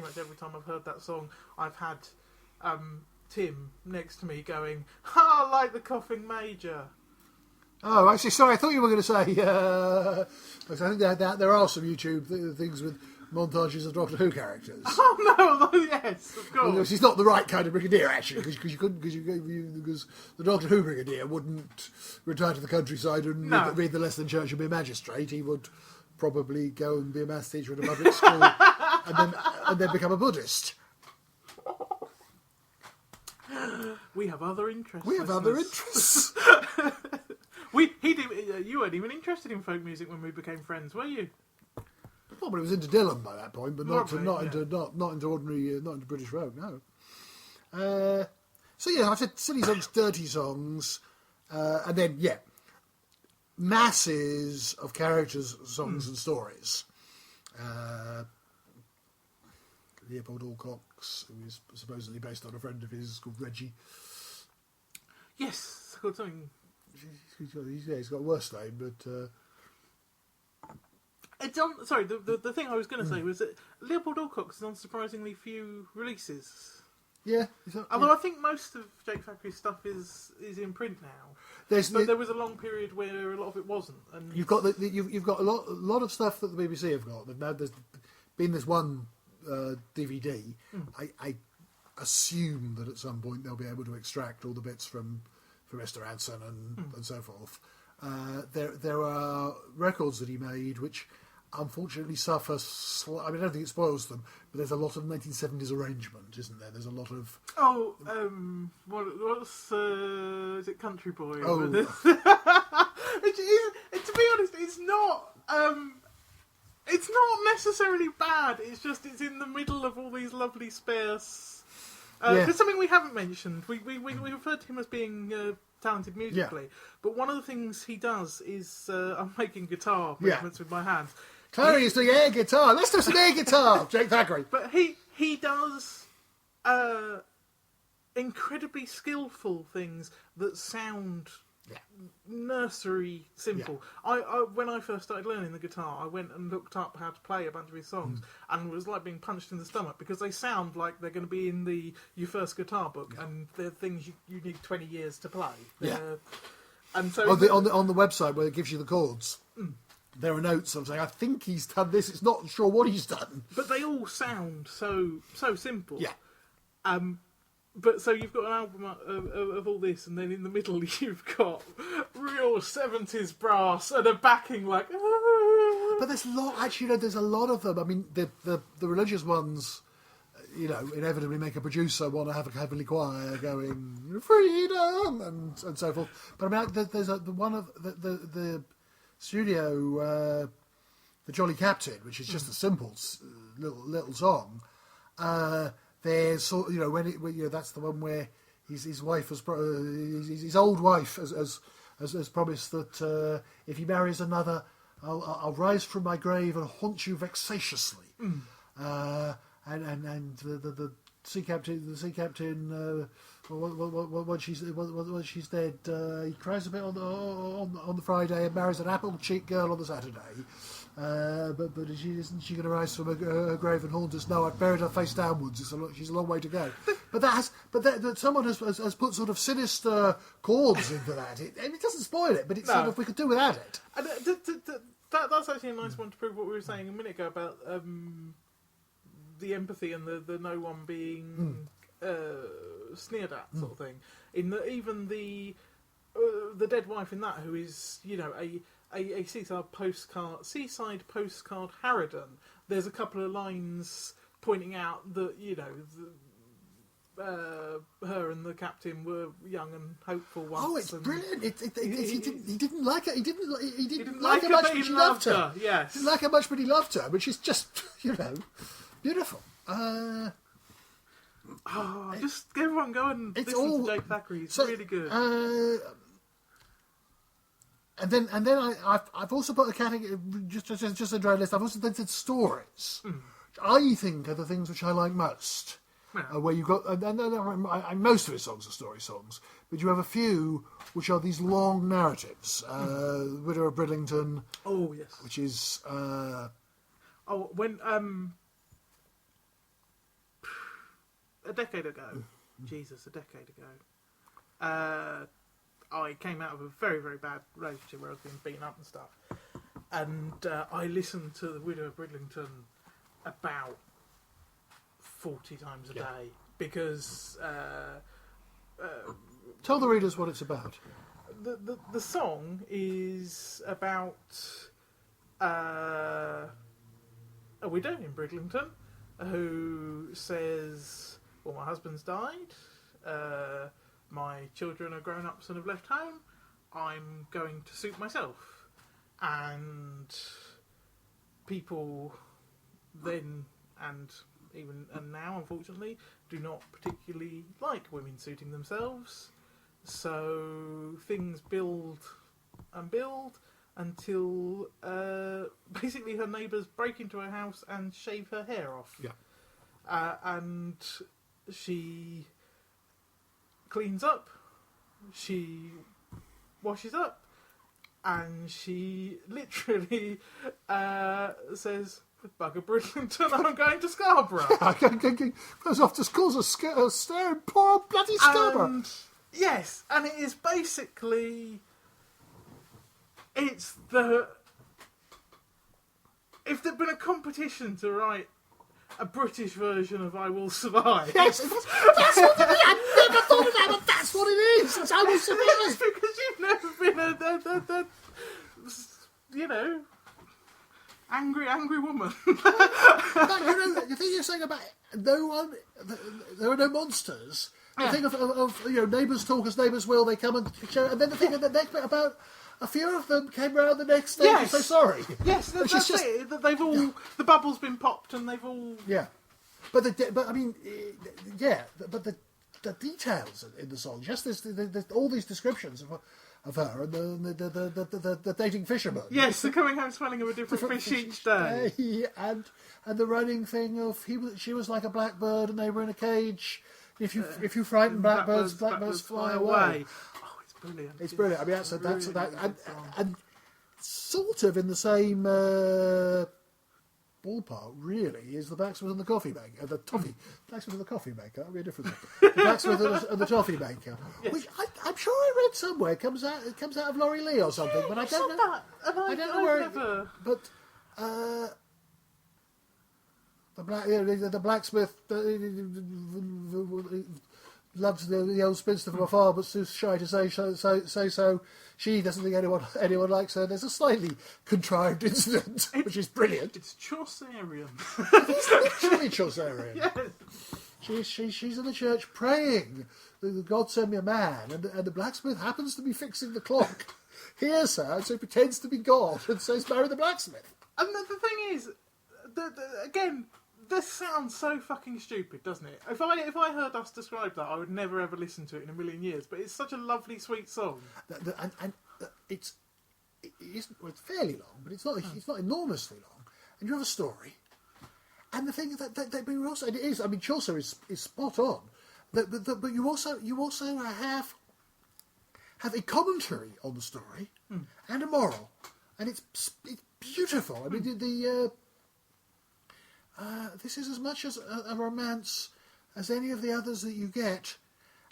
much every time I've heard that song, I've had Tim next to me going, "Ha, like the Coughing Major."
Oh, actually, sorry, I thought you were going to say, I think there are some YouTube things with montages of Doctor Who characters.
Oh no, yes, of course.
Well, he's not the right kind of brigadier, actually, because the Doctor Who brigadier wouldn't retire to the countryside and read the lesson in church and be a magistrate. He would probably go and be a maths teacher at a public school and then become a Buddhist.
We have other interests. You weren't even interested in folk music when we became friends, were you?
Probably was into Dylan by that point, but not into ordinary, not into British rock. No. So yeah, I've said silly songs, dirty songs, and then masses of characters, songs, and stories. Leopold Alcock's, who is supposedly based on a friend of his called Reggie.
Yes, it's called something.
He's got a worse name, but.
It's on. Sorry, the thing I was going to say was that Leopold Alcock's is on surprisingly few releases.
Yeah.
Although I think most of Jake Thackray's stuff is in print now. There was a long period where a lot of it wasn't. And
you've got you've got a lot of stuff that the BBC have got. Now there's been this one DVD. I assume that at some point they'll be able to extract all the bits from Mr. Anson and so forth. There are records that he made which unfortunately suffer. I don't think it spoils them, but there's a lot of 1970s arrangement, isn't there? There's a lot of
what's is it Country Boy?
Oh,
to be honest, it's not. It's not necessarily bad. It's just it's in the middle of all these lovely sparse. There's something we haven't mentioned. We referred to him as being talented musically, but one of the things he does is I'm making guitar movements with my hands.
Clary is doing air guitar. Let's do some air guitar, Jake Thackray.
But he does incredibly skillful things that sound nursery simple. I when I first started learning the guitar, I went and looked up how to play a bunch of his songs, and it was like being punched in the stomach because they sound like they're going to be in your first guitar book, and they're things you need 20 years to play. And so
on the website where it gives you the chords. There are notes of saying, I think he's done this, it's not sure what he's done.
But they all sound so simple.
Yeah.
But so you've got an album of all this, and then in the middle you've got real 70s brass and a backing like...
But there's a lot, actually, there's a lot of them. I mean, the religious ones, inevitably make a producer want to have a heavenly choir going, freedom, and so forth. But I mean, there's one of the studio, the Jolly Captain, which is just a simple little song. There's that's the one where his wife his old wife has promised that if he marries another, I'll rise from my grave and haunt you vexatiously. And the sea captain. When she's dead, he cries a bit on the Friday and marries an apple cheek girl on the Saturday. But isn't she going to rise from her grave and haunt us? No, I've buried her face downwards. She's a long way to go. But someone has put sort of sinister chords into that. It doesn't spoil it, but it's sort of, we could do without it.
And that's actually a nice one to prove what we were saying a minute ago about the empathy and the no one being sneered at sort of thing. In the, even the dead wife in that, who is, you know, a seaside postcard harridan. There's a couple of lines pointing out that, you know, her and the captain were young and hopeful once.
Oh, it's brilliant! He didn't like her. He didn't
like
her
her,
much,
but
but
he
she loved her.
Yes,
He didn't like her much, but he loved her. But she's just, you know, beautiful.
Just everyone go and listen to Jake Thackray. It's really good.
And then I've also put a category, just a dry list. I've also done stories. I think are the things which I like most.
Yeah.
Where you've got, most of his songs are story songs, but you have a few which are these long narratives. Widow of Bridlington.
Oh yes.
Which is.
When a decade ago, Jesus, a decade ago, I came out of a very, very bad relationship where I was being beaten up and stuff, and I listened to the Widow of Bridlington about 40 times a day because
tell the readers what it's about.
The song is about a widow in Bridlington who says, well, my husband's died, my children are grown-ups and have left home, I'm going to suit myself. And people then, and now, unfortunately, do not particularly like women suiting themselves. So things build and build until basically her neighbours break into her house and shave her hair off.
Yeah.
And she cleans up, she washes up, and she literally says, "Bugger Bridlington, I'm going to Scarborough."
Goes off to schools a staring poor old bloody Scarborough.
And, yes, and it is basically, it's the, if there'd been a competition to write a British version of I Will Survive.
Yes, that's what it is. I never thought of that, but that's what it is. It's I Will Survive.
It's because you've never been you know, angry woman.
But, you know, the thing you're saying about no one, there are no monsters. The thing of you know, neighbours talk as neighbours will. They come and show, and then the thing in the next bit about a few of them came round the next day to say sorry.
Yes, that's it. That they've all the bubble's been popped and they've all
But I mean, but the details in the song, just this, all these descriptions of her and the dating fisherman.
Yes, the coming home smelling of a different fish each day.
And the running thing of she was like a blackbird and they were in a cage. If you frighten blackbirds fly away.
Oh, it's brilliant.
It's brilliant. I mean, that's and sort of in the same ballpark, really, is the blacksmith and the coffee maker. The blacksmith and the coffee maker. That'd be a different thing. The blacksmith and the toffee maker, which I'm sure I read somewhere. It comes out of Laurie Lee or something, but I don't know.
That,
I don't know where. But the blacksmith loves the old spinster from afar, but too shy to say so. She doesn't think anyone likes her. There's a slightly contrived incident, which is brilliant.
It's Chaucerian.
It's literally Chaucerian.
Yes.
She's in the church praying, God send me a man, and the blacksmith happens to be fixing the clock. Hears her, and so pretends to be God and says, "Marry the blacksmith."
And the thing is, again, this sounds so fucking stupid, doesn't it? If I heard us describe that, I would never ever listen to it in a million years. But it's such a lovely, sweet song.
And it's fairly long, but it's not enormously long. And you have a story. And the thing that we also, and it is, I mean, Chaucer is spot on. But you also have a commentary on the story and a moral, and it's beautiful. I mean, this is as much as a romance as any of the others that you get,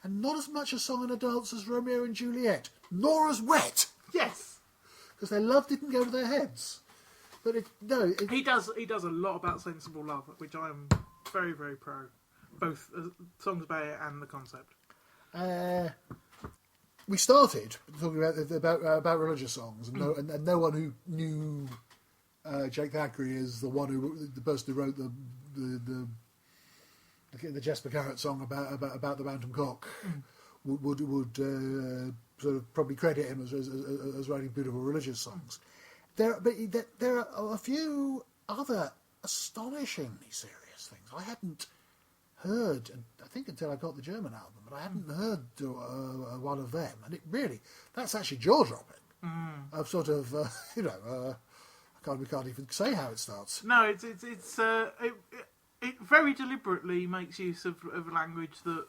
and not as much a song and a dance as Romeo and Juliet, nor as wet.
Yes,
Because their love didn't go to their heads. But
he does a lot about sensible love, which I am very, very pro. Both songs about it and the concept.
We started talking about religious songs, and no one who knew Jake Thackray is the person who wrote the Jesper Carrot song about the Bantam Cock would sort of probably credit him as writing beautiful religious songs. There are a few other astonishingly serious things I hadn't heard, and I think until I got the German album, but I hadn't heard one of them, and that's actually jaw-dropping. Of sort of, we can't even say how it starts.
No, it very deliberately makes use of language that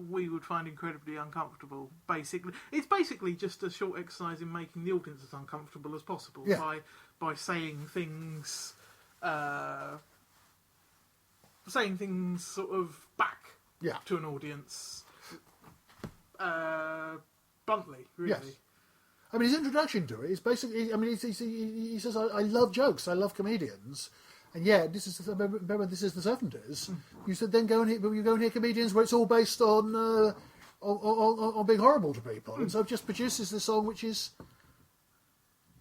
we would find incredibly uncomfortable. Basically, it's basically just a short exercise in making the audience as uncomfortable as possible by saying things. Saying things sort of back to an audience bluntly, really. Yes.
I mean, his introduction to it is basically, I mean, he says, I love jokes, I love comedians, and remember this is the 70s. You said then you go and hear comedians where it's all based on being horrible to people, and so just produces this song which is,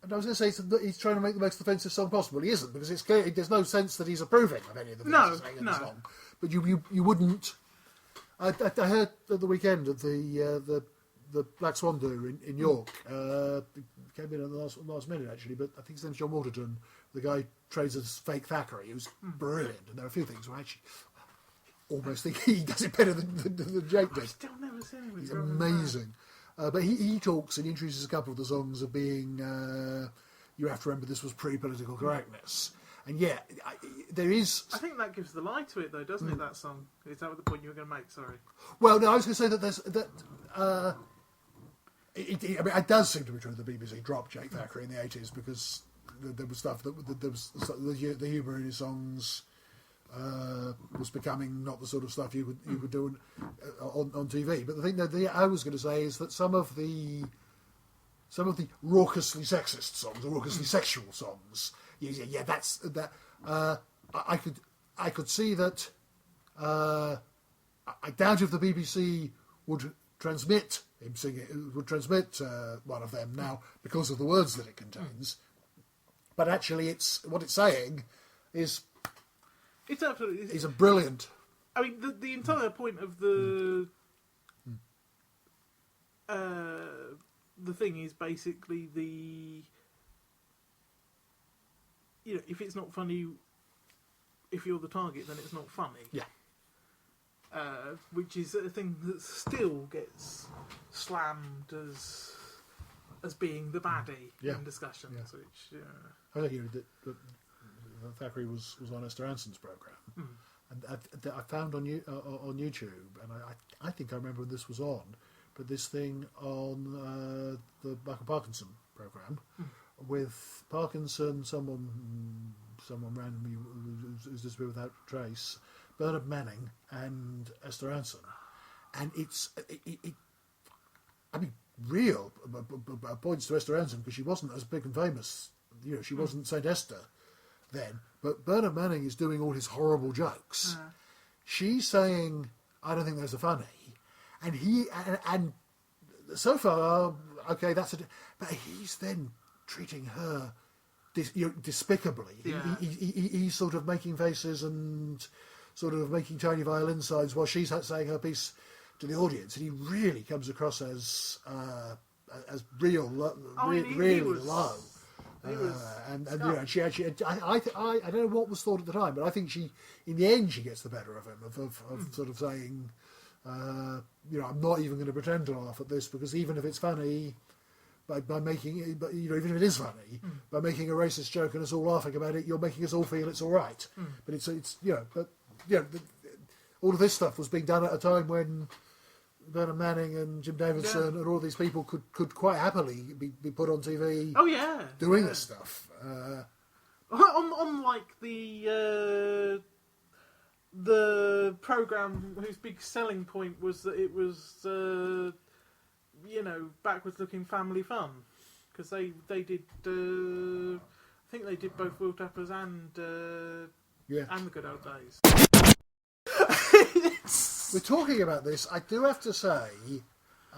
and I was going to say that he's trying to make the most offensive song possible. He isn't, because it's clear there's no sense that he's approving of any of the things he's saying in the song. But you wouldn't. I heard at the weekend at the Black Swan do in York. It came in at the last minute actually, but I think his name's John Waterton. The guy trades as fake Thackray. He was brilliant, and there are a few things where I actually almost think he does it better than Jake did.
I've still never seen him.
He's amazing. But he talks and he introduces a couple of the songs of being, you have to remember this was pre-political correctness. And there is... I
think that gives the lie to it though, doesn't it, that song? Is that the point you were going to make, sorry?
Well, no, I was going to say that there's... it does seem to be true that the BBC dropped Jake Thackray in the 80s because there was stuff there was the humour in his songs was becoming not the sort of stuff you would do on TV. But the thing that I was going to say is that some of the raucously sexist songs, or raucously sexual songs, that's that. I could see that. I doubt if the BBC would transmit him singing, one of them now because of the words that it contains. But actually, what it's saying is.
It's absolutely.
He's a brilliant.
I mean, the entire point of the thing is basically if it's not funny, if you're the target, then it's not funny.
Yeah.
Which is a thing that still gets slammed as being the baddie in discussions. Yeah. Which
I think that Thackray was on Esther Anson's programme, and I found on YouTube, and I think I remember when this was on, but this thing on the Michael Parkinson programme with Parkinson, someone randomly who's disappeared without trace, Bernard Manning and Esther Anson, and I mean, real points to Esther Anson because she wasn't as big and famous, she wasn't Saint Esther then, but Bernard Manning is doing all his horrible jokes. She's saying, "I don't think those are funny," and so far, okay, but he's then treating her despicably.
Yeah.
He's sort of making faces and sort of making tiny violin signs while she's saying her piece to the audience, and he really comes across as really low. And she actually, I don't know what was thought at the time, but I think in the end she gets the better of him of sort of saying, I'm not even going to pretend to laugh at this because even if it's funny, by making it, but even if it is funny, by making a racist joke and us all laughing about it, you're making us all feel it's all right. But all of this stuff was being done at a time when Bernard Manning and Jim Davidson and all these people could quite happily be put on TV.
Oh yeah,
doing this stuff.
On like the program whose big selling point was that it was backwards looking family fun, because they did I think they did both Will Tappers and the Good Old Days.
We're talking about this. I do have to say,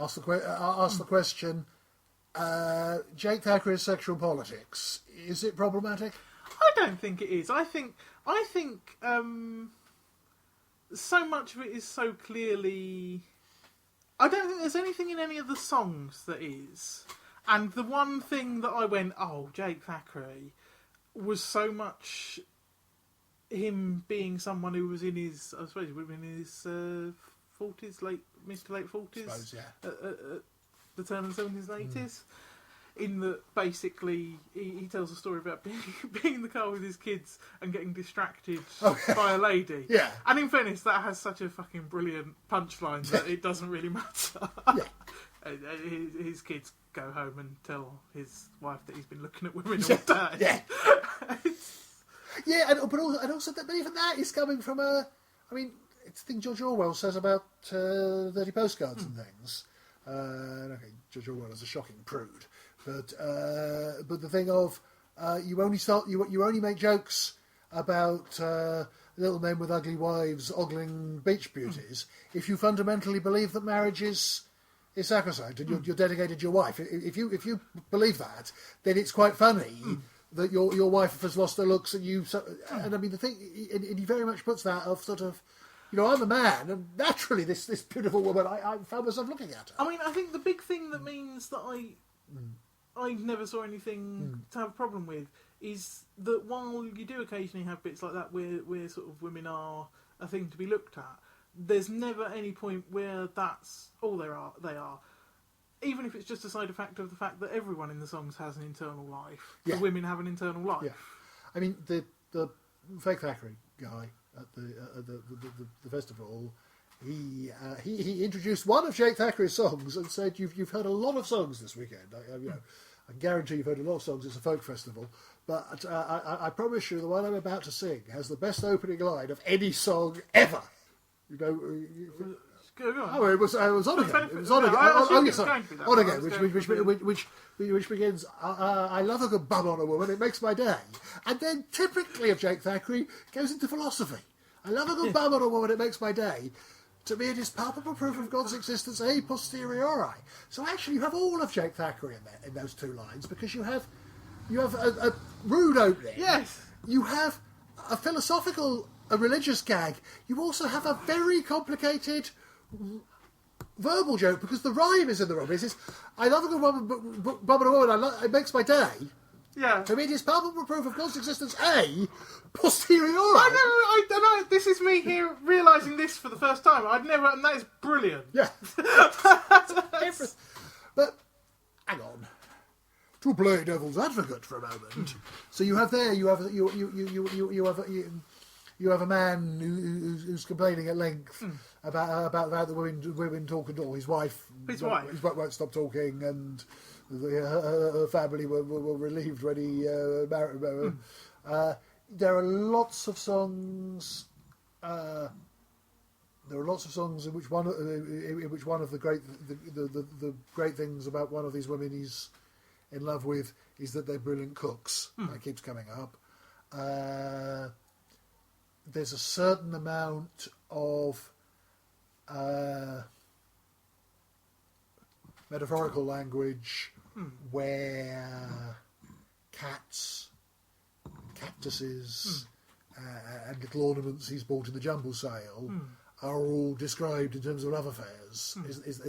ask the question. Jake Thackray's sexual politics, is it problematic?
I don't think it is. I think so much of it is so clearly. I don't think there's anything in any of the songs that is. And the one thing that I went, oh, Jake Thackray, was so much him being someone who was in his, I suppose he would have been in his 40s, mid to late 40s,
I suppose, yeah.
At the turn of the 70s and 80s. In that, basically, he tells a story about being in the car with his kids and getting distracted by a lady.
Yeah.
And in fairness, that has such a fucking brilliant punchline that it doesn't really matter.
Yeah.
His kids go home and tell his wife that he's been looking at women all day.
Yeah. Yeah, but also that, but even that is coming from it's the thing George Orwell says about dirty postcards and things. Okay, George Orwell is a shocking prude, but the thing of you only make jokes about little men with ugly wives ogling beach beauties if you fundamentally believe that marriage is sacrosanct and you're dedicated to your wife. If you believe that, then it's quite funny that your wife has lost her looks and you. And I mean the thing, and he very much puts that of sort of. I'm a man, and naturally this beautiful woman, I found myself looking at her.
I mean, I think the big thing that means that I never saw anything to have a problem with is that while you do occasionally have bits like that where sort of women are a thing to be looked at, there's never any point where that's all they are. Even if it's just a side effect of the fact that everyone in the songs has an internal life. Yeah. The women have an internal life.
Yeah. I mean, the fake Thackray guy at the festival, he introduced one of Jake Thackray's songs and said, "You've heard a lot of songs this weekend. I guarantee you've heard a lot of songs. It's a folk festival, but I promise you, the one I'm about to sing has the best opening line of any song ever." Oh, it was on again. It was on again. On again, which begins. I love a good bum on a woman. It makes my day. And then, typically of Jake Thackray, goes into philosophy. I love a good bum on a woman. It makes my day. To me, it is palpable proof of God's existence a posteriori. So actually, you have all of Jake Thackray in those two lines because you have a rude opening.
Yes.
You have a philosophical, a religious gag. You also have a very complicated verbal joke because the rhyme is in the wrong. It says, "I love a good woman, bum on a woman. It makes my day."
Yeah.
To me, it is palpable proof of God's existence a posteriori.
I don't know. This is me here realising this for the first time. And that is brilliant.
Yeah. But hang on. To play devil's advocate for a moment. So you have a man who's complaining at length about the women talk and all. His wife won't stop talking, and her family were relieved when he married. There are lots of songs. There are lots of songs in which one of the great things about one of these women he's in love with is that they're brilliant cooks. That keeps coming up. There's a certain amount of metaphorical language where cats, cactuses, and little ornaments he's bought in the jumble sale are all described in terms of love affairs. Is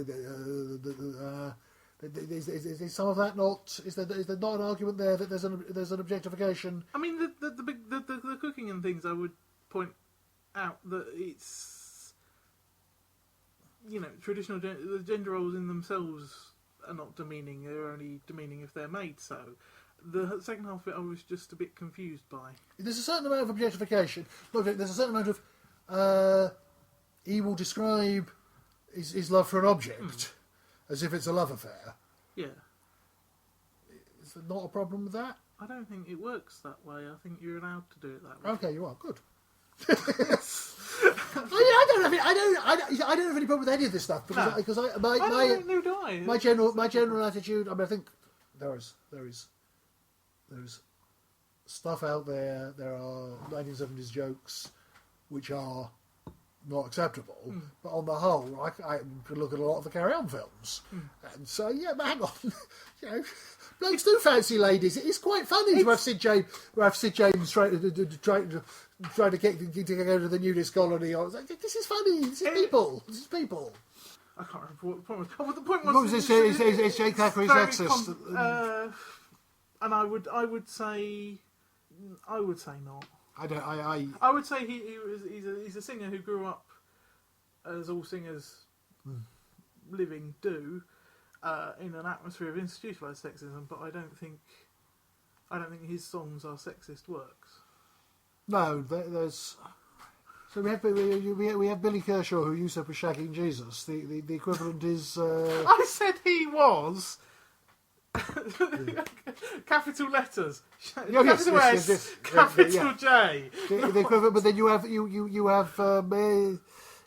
some of that not? Is there not an argument there that there's an objectification?
I mean, the cooking and things. I would point out that it's traditional the gender roles in themselves are not demeaning. They're only demeaning if they're made so. The second half of it, I was just a bit confused by.
There's a certain amount of objectification. Look, there's a certain amount of. He will describe his love for an object, as if it's a love affair.
Yeah.
Is there not a problem with that?
I don't think it works that way. I think you're allowed to do it that way.
Okay, you are good. I don't have any problem with any of this stuff because my general attitude. I mean, I think there is stuff out there. There are 1970s jokes which are not acceptable, but on the whole, I could look at a lot of the Carry On films and say, yeah, but hang on, blokes do fancy ladies. It is quite funny to have Sid James trying to go to the nudist colony. I was like, this is funny. This is people.
I can't remember what the point was. Oh, but the point was,
is Jake Thackray's sexist?
And I would say not.
I
would say he's a singer who grew up, as all singers living do, in an atmosphere of institutionalised sexism. But I don't think his songs are sexist works.
No, there's. So we have Billy Kershaw, who used up as shagging Jesus. The equivalent is.
I said he was. Capital letters, capital S, capital J.
The equivalent, but then you have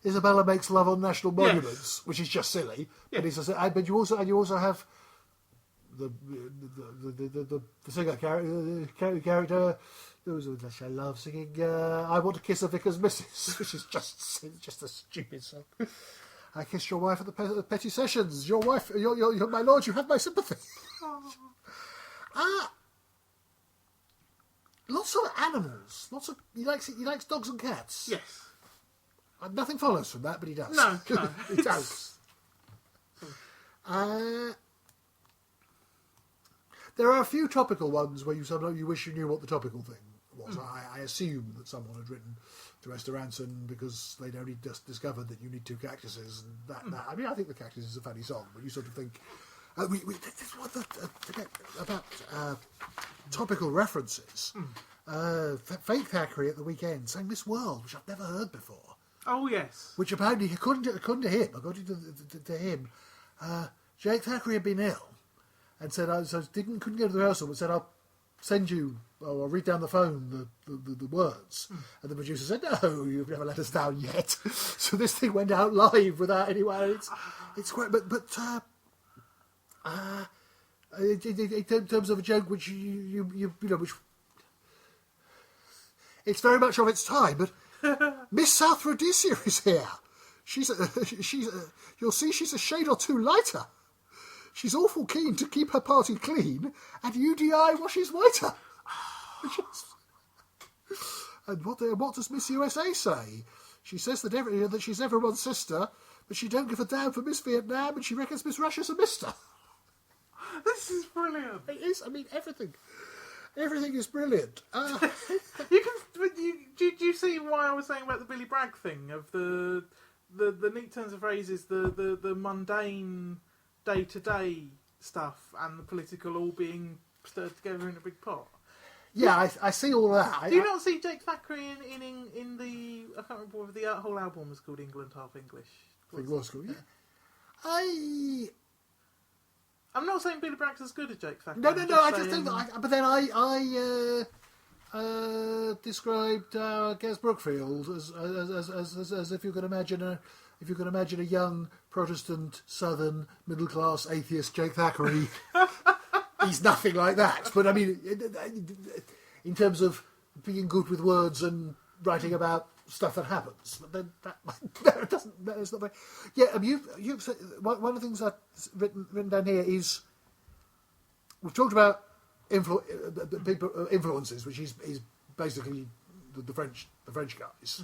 Isabella makes love on national monuments, which is just silly. Yes. But you also have the singer character. I love singing. I want to kiss a vicar's missus, which is just a stupid song. I kissed your wife at the petty sessions. Your wife, your my lord, you have my sympathy. Lots of animals. He likes dogs and cats.
Yes.
Nothing follows from that, but he does.
No.
He does. There are a few topical ones where sometimes you wish you knew what the topical thing was. I assume that someone had written to Esther Ranson because they'd only just discovered that you need 2 cactuses and that. I mean, I think the cactus is a funny song, but you sort of think about topical references. Fake Thackray at the weekend sang Miss World, which I've never heard before.
Oh yes.
Which apparently, according to him, Jake Thackray had been ill and said, couldn't go to the rehearsal, but said, I'll send you, or I'll read down the phone the words. And the producer said, no, you've never let us down yet. So this thing went out live without anyone. It's quite, but in terms of a joke which you know, which it's very much of its time, but Miss South Rhodesia is here. You'll see she's a shade or 2 lighter. She's awful keen to keep her party clean, and UDI washes whiter. And what does Miss USA say? She says that she's everyone's sister, but she don't give a damn for Miss Vietnam, and she reckons Miss Russia's a mister.
This is brilliant.
It is. I mean, everything is brilliant.
Do you see why I was saying about the Billy Bragg thing of the neat turns of phrases, the mundane day-to-day stuff and the political all being stirred together in a big pot?
Yeah, I see all that.
Do you not see Jake Thackray in the... I can't remember whether the whole album was called England Half English.
It was called, yeah.
I'm not saying Billy Bragg's as good as Jake Thackray.
No. I just think that. But then I described Gaz Brookfield as if you could imagine a young Protestant Southern middle class atheist Jake Thackeray. He's nothing like that. But I mean, in terms of being good with words and writing about stuff that happens, but then that doesn't. That's not very. Yeah, you've said, one of the things I've written down here is we've talked about influences, which is basically the French guys.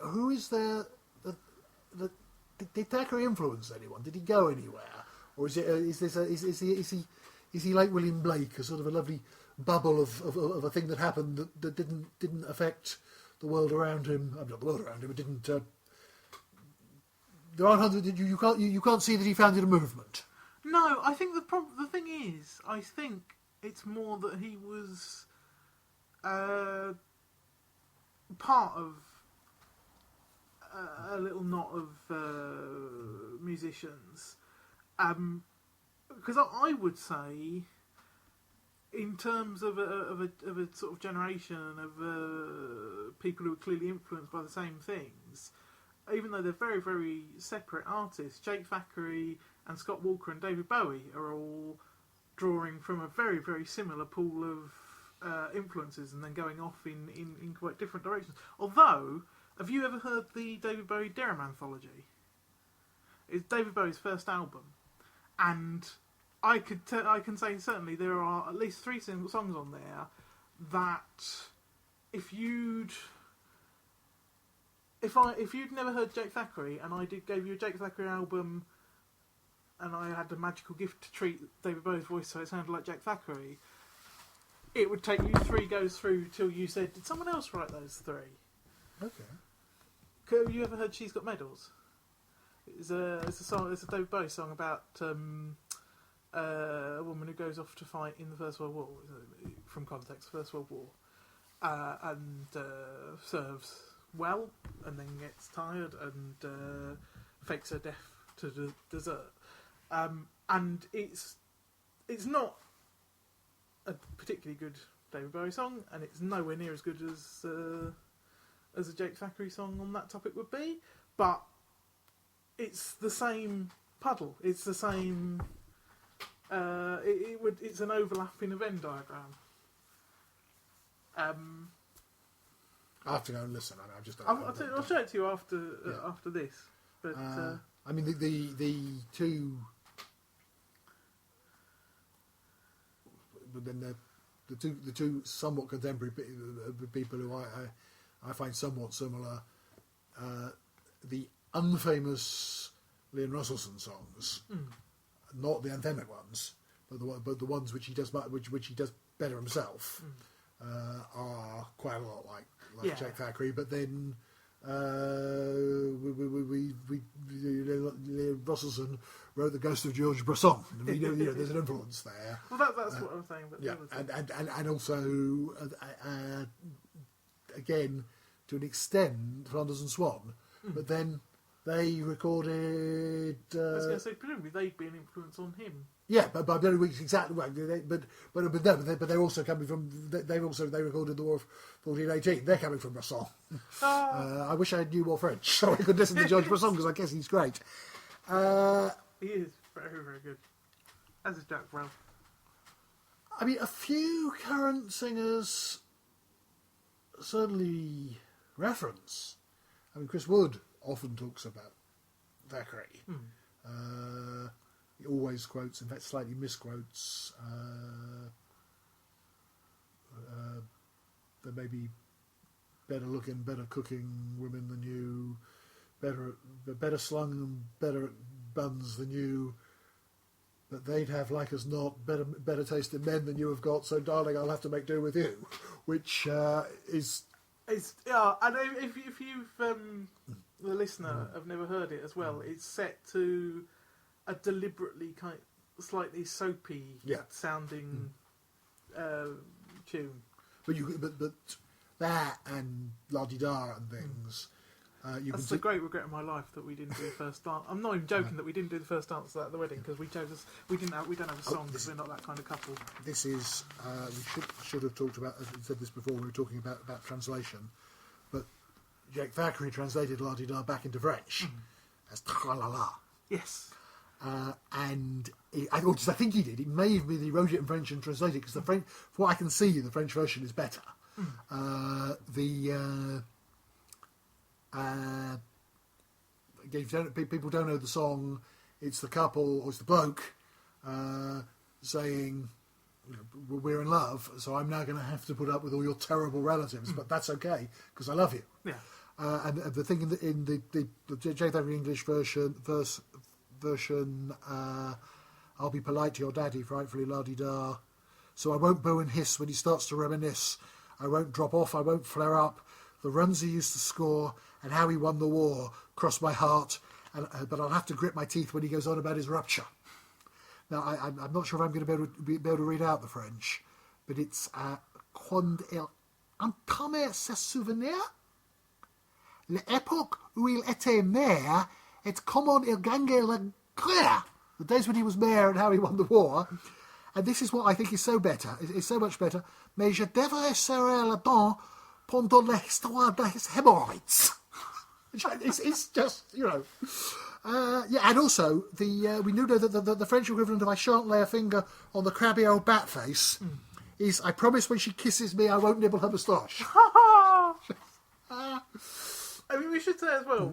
Who is there? Did Thackray influence anyone? Did he go anywhere, or is he like William Blake, a sort of a lovely bubble of a thing that happened that didn't affect the world around him? Not the world around him. It didn't. There aren't. You can't see that he founded a movement.
No, I think the thing is, I think it's more that he was part of a little knot of musicians. Because I would say, in terms of a sort of generation of people who are clearly influenced by the same things, even though they're very, very separate artists, Jake Thackray and Scott Walker and David Bowie are all drawing from a very, very similar pool of influences and then going off in quite different directions. Although, have you ever heard the David Bowie Deram anthology? It's David Bowie's first album, and I can say certainly there are at least 3 songs on there that if you'd never heard Jake Thackray and I gave you a Jake Thackray album and I had the magical gift to treat David Bowie's voice so it sounded like Jake Thackray, it would take you 3 goes through till you said, did someone else write those 3?
Okay.
Have you ever heard She's Got Medals? It's a song. It's a David Bowie song about a woman who goes off to fight in the First World War. From context, First World War, and serves well, and then gets tired and fakes her death to desert. And it's not a particularly good David Bowie song, and it's nowhere near as good as a Jake Thackray song on that topic would be, but it's the same puddle. It's the same. It's an overlap in a Venn diagram.
I have to go and listen. I've just.
I'll show it to you after this. But
I mean the two. But then the two somewhat contemporary people who I find somewhat similar, the unfamous Leon Russellson songs, not the anthemic ones, but the ones which he does better himself, are quite a lot like Jake Thackray. But then Leon Russellson wrote The Ghost of George Bresson. And you know, there's an influence there.
Well, that's what I'm saying. But
yeah, and also again, to an extent, Flanders and Swan, but then they recorded.
I was going to say, presumably they'd be an influence on him.
Yeah, but by very weeks exactly. But they're also coming from. They recorded The War of 1418. They're coming from Bresson. I wish I knew more French so I could listen to George Bresson because I guess he's great.
He is very, very good. As is Jack Brown.
I mean, a few current singers certainly reference. I mean, Chris Wood often talks about Thackray. He always quotes, in fact, slightly misquotes. There may be better looking, better cooking women than you, better slung and better at buns than you. But they'd have, like us not, better tasting men than you have got. So, darling, I'll have to make do with you, which is.
And if you've the listener have never heard it as well, it's set to a deliberately slightly soapy sounding tune. But
that and La Di Da and things.
That's a great regret in my life that we didn't do the first dance. I'm not even joking that we didn't do the first dance at the wedding because we don't have a song because we're not that kind of couple.
This is we should have talked about. As we said this before, we were talking about translation, but Jake Thackray translated La Di Da back into French as Tra La La.
Yes.
And I think he did. It may have been he wrote it in French and translated it because the French, from what I can see, the French version is better. If people don't know the song, it's the couple or it's the bloke saying, "We're in love, so I'm now going to have to put up with all your terrible relatives, but that's okay because I love you."
Yeah.
And the thing in the Jake Thackray English version, I'll be polite to your daddy, frightfully la-di-da. So I won't boo and hiss when he starts to reminisce. I won't drop off, I won't flare up. The runs he used to score and how he won the war cross my heart. But I'll have to grit my teeth when he goes on about his rupture. Now, I'm not sure if I'm going to be able to read out the French, but it's quand il entame ses souvenirs, L'époque où il était maire et comment il gagnait la guerre. The days when he was mayor and how he won the war. And this is what I think is so better. It's so much better. Mais je devrais serrer la dent pendant l'histoire des hémorrhoids. It's just, you know. And also, we know that the French equivalent of I shan't lay a finger on the crabby old bat face is I promise when she kisses me I won't nibble her moustache.
I mean, we should say as well,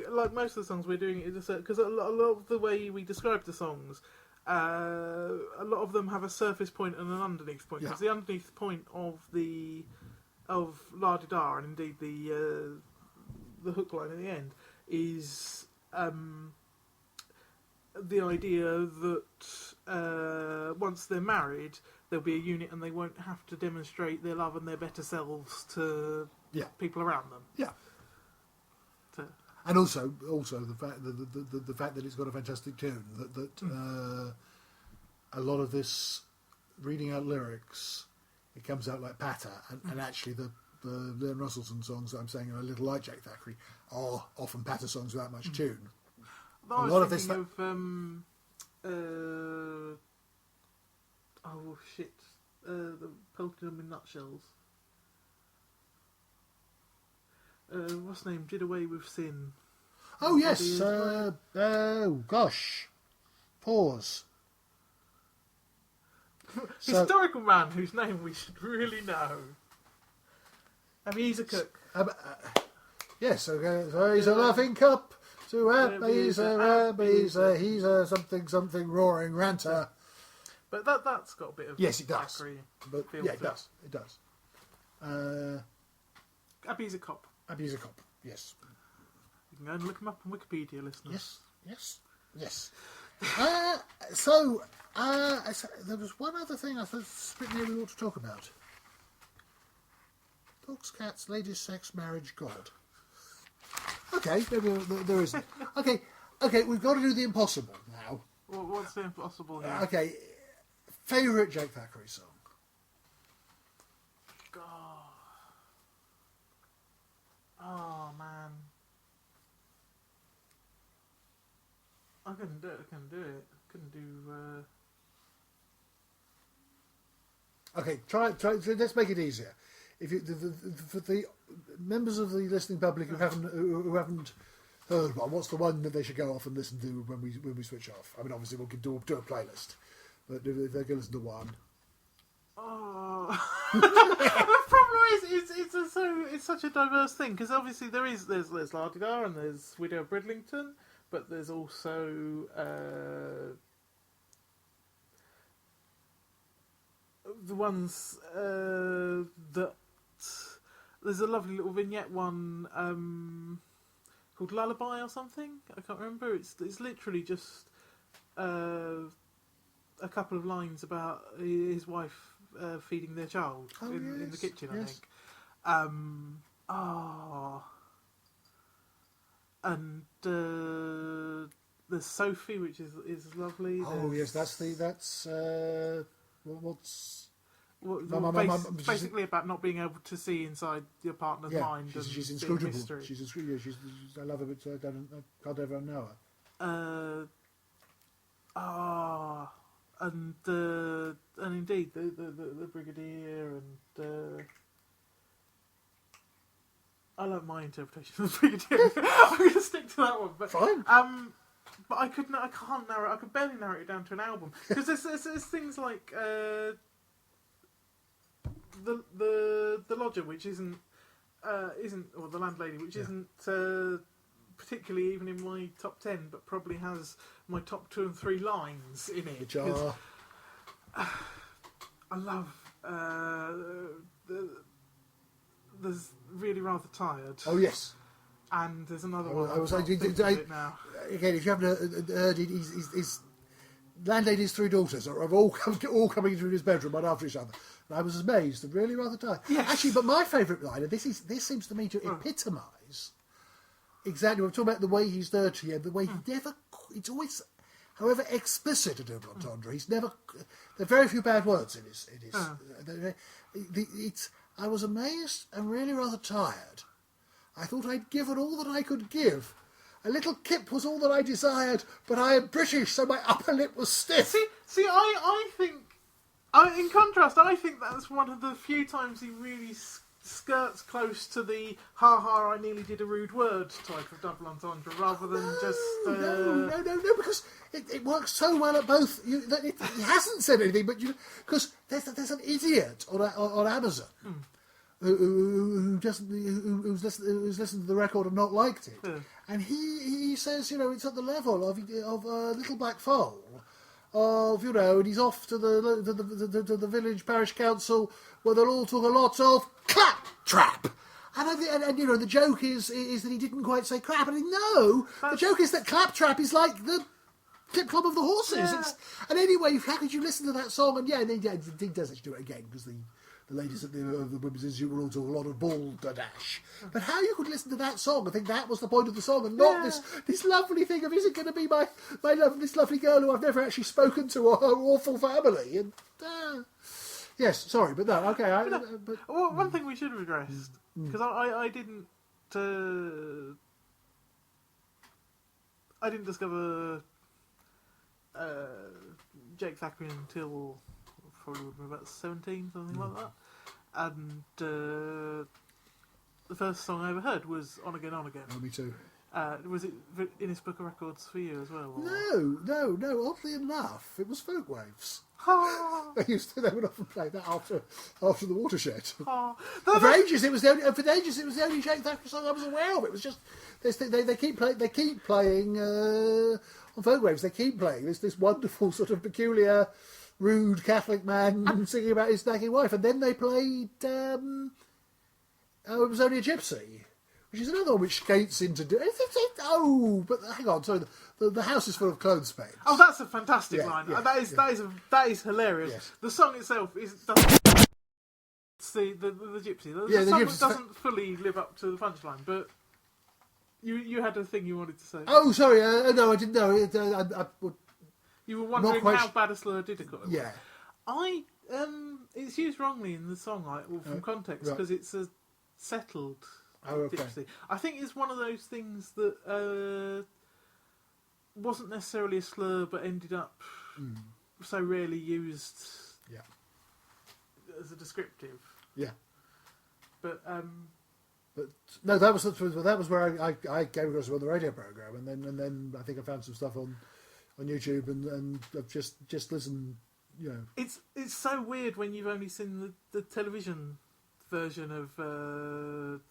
like most of the songs we're doing it because a lot of the way we describe the songs, a lot of them have a surface point and an underneath point. Because the underneath point of La Di Da, and indeed the hook line at the end, is the idea that once they're married, there'll be a unit and they won't have to demonstrate their love and their better selves to people around them.
Yeah. And also the fact that it's got a fantastic tune. That a lot of this reading out lyrics, it comes out like patter, and actually the Leon Russellson songs that I'm saying are a little like Jack Thackray are often patter songs without much tune.
I was thinking the Pelton in Nutshells. What's the name? Did Away with Sin.
Oh, yes. Oh, gosh. Pause.
Historical man whose name we should really know. I mean, he's a cook.
Yes, so he's a laughing cup. So he's a something roaring ranter.
But that's got a bit of
yes, it does. But yeah, it does. It does.
Abby's a cop.
Abby's a cop. Yes.
You can go and look him up on Wikipedia, listeners.
Yes. So there was one other thing I thought we ought to talk about. Dogs, cats, ladies, sex, marriage, God. Okay, maybe there isn't. Okay, we've got to do the impossible now.
Well, what's the impossible here?
Okay, favourite Jack Thackray song?
God. Oh, man. I couldn't do it. Couldn't do...
Okay, try. Let's make it easier. If you, for the members of the listening public who haven't heard one, what's the one that they should go off and listen to when we switch off? I mean, obviously we'll do a playlist, but if they go listen to one.
Oh, the problem is it's such a diverse thing because obviously there's La Di Da and there's Widow of Bridlington, but there's also the ones that there's a lovely little vignette one called Lullaby or something. I can't remember. It's literally just a couple of lines about his wife feeding their child in the kitchen. I think. And there's Sophie, which is lovely.
That's what's.
Basically about not being able to see inside your partner's mind.
She's inscrutable. I love her, but I can't ever know her.
And indeed the Brigadier and I like my interpretation of the Brigadier. I'm going to stick to that one. But,
fine.
But I can't narrow. I could barely narrow it down to an album because there's things like. The lodger, which isn't or the landlady, which isn't particularly even in my top 10, but probably has my top 2 and 3 lines in it.
Which are
I love there's Really Rather Tired.
Oh yes.
And there's another one.
I was it now. Again, if you haven't heard it, his landlady's 3 daughters are all coming into his bedroom right after each other. And I was amazed and really rather tired.
Yes.
Actually, but my favourite line, and this seems to me to epitomise exactly. We're talking about the way he's dirty and the way he never. It's always, however explicit a double entendre. He's never. There are very few bad words in his. I was amazed and really rather tired I thought I'd given all that I could give. A little kip was all that I desired, but I am British, so my upper lip was stiff.
See, I think, in contrast, I think that's one of the few times he really skirts close to the "ha, I nearly did a rude word" type of double entendre, rather than just...
No, because it works so well at both. He hasn't said anything, but because there's an idiot on Amazon who's listened to the record and not liked it, and he says, it's at the level of a little black foal. And he's off to the village parish council where they'll all talk a lot of claptrap. And the joke is that he didn't quite say crap. And the joke is that claptrap is like the Clip Club of the Horses.
Yeah.
And anyway, how could you listen to that song? And he does actually do it again because the ladies at the Women's Institute will all talk a lot of balderdash. But how you could listen to that song, I think that was the point of the song, and not this lovely thing of, is it going to be my this lovely girl who I've never actually spoken to, or her awful family? And yes, sorry, but no, okay.
Well, one thing we should have addressed, because I didn't discover Jake Thackray until probably would have been about 17, something like that. And the first song I ever heard was On Again, On Again.
Oh, me too.
Was it in his book of records for you as well? Or?
No. Oddly enough, it was Folkwaves.
Oh.
They would often play that after the Watershed.
Oh.
For ages, it was the only Jake Thackray song I was aware of. It was just they keep playing on Folkwaves. They keep playing this wonderful sort of peculiar, rude Catholic man singing about his nagging wife, and then they played It Was Only a Gypsy, which is another one which skates into but hang on, sorry, the house is full of clothespins.
Oh, that's a fantastic line.
Yeah,
that is hilarious.
Yes.
The song itself it's the gypsy. The song doesn't fully live up to the punchline, but you had a thing you wanted to say.
Oh, sorry, no, I didn't know.
You were wondering how bad a slur did it got.
Yeah.
It's used wrongly in the song, from context, because it's a settled gypsy. I think it's one of those things that wasn't necessarily a slur, but ended up so rarely used as a descriptive.
Yeah.
But
no, that was where I came across it on the radio program, and then I think I found some stuff on YouTube, and I've just listened.
It's so weird when you've only seen the television version of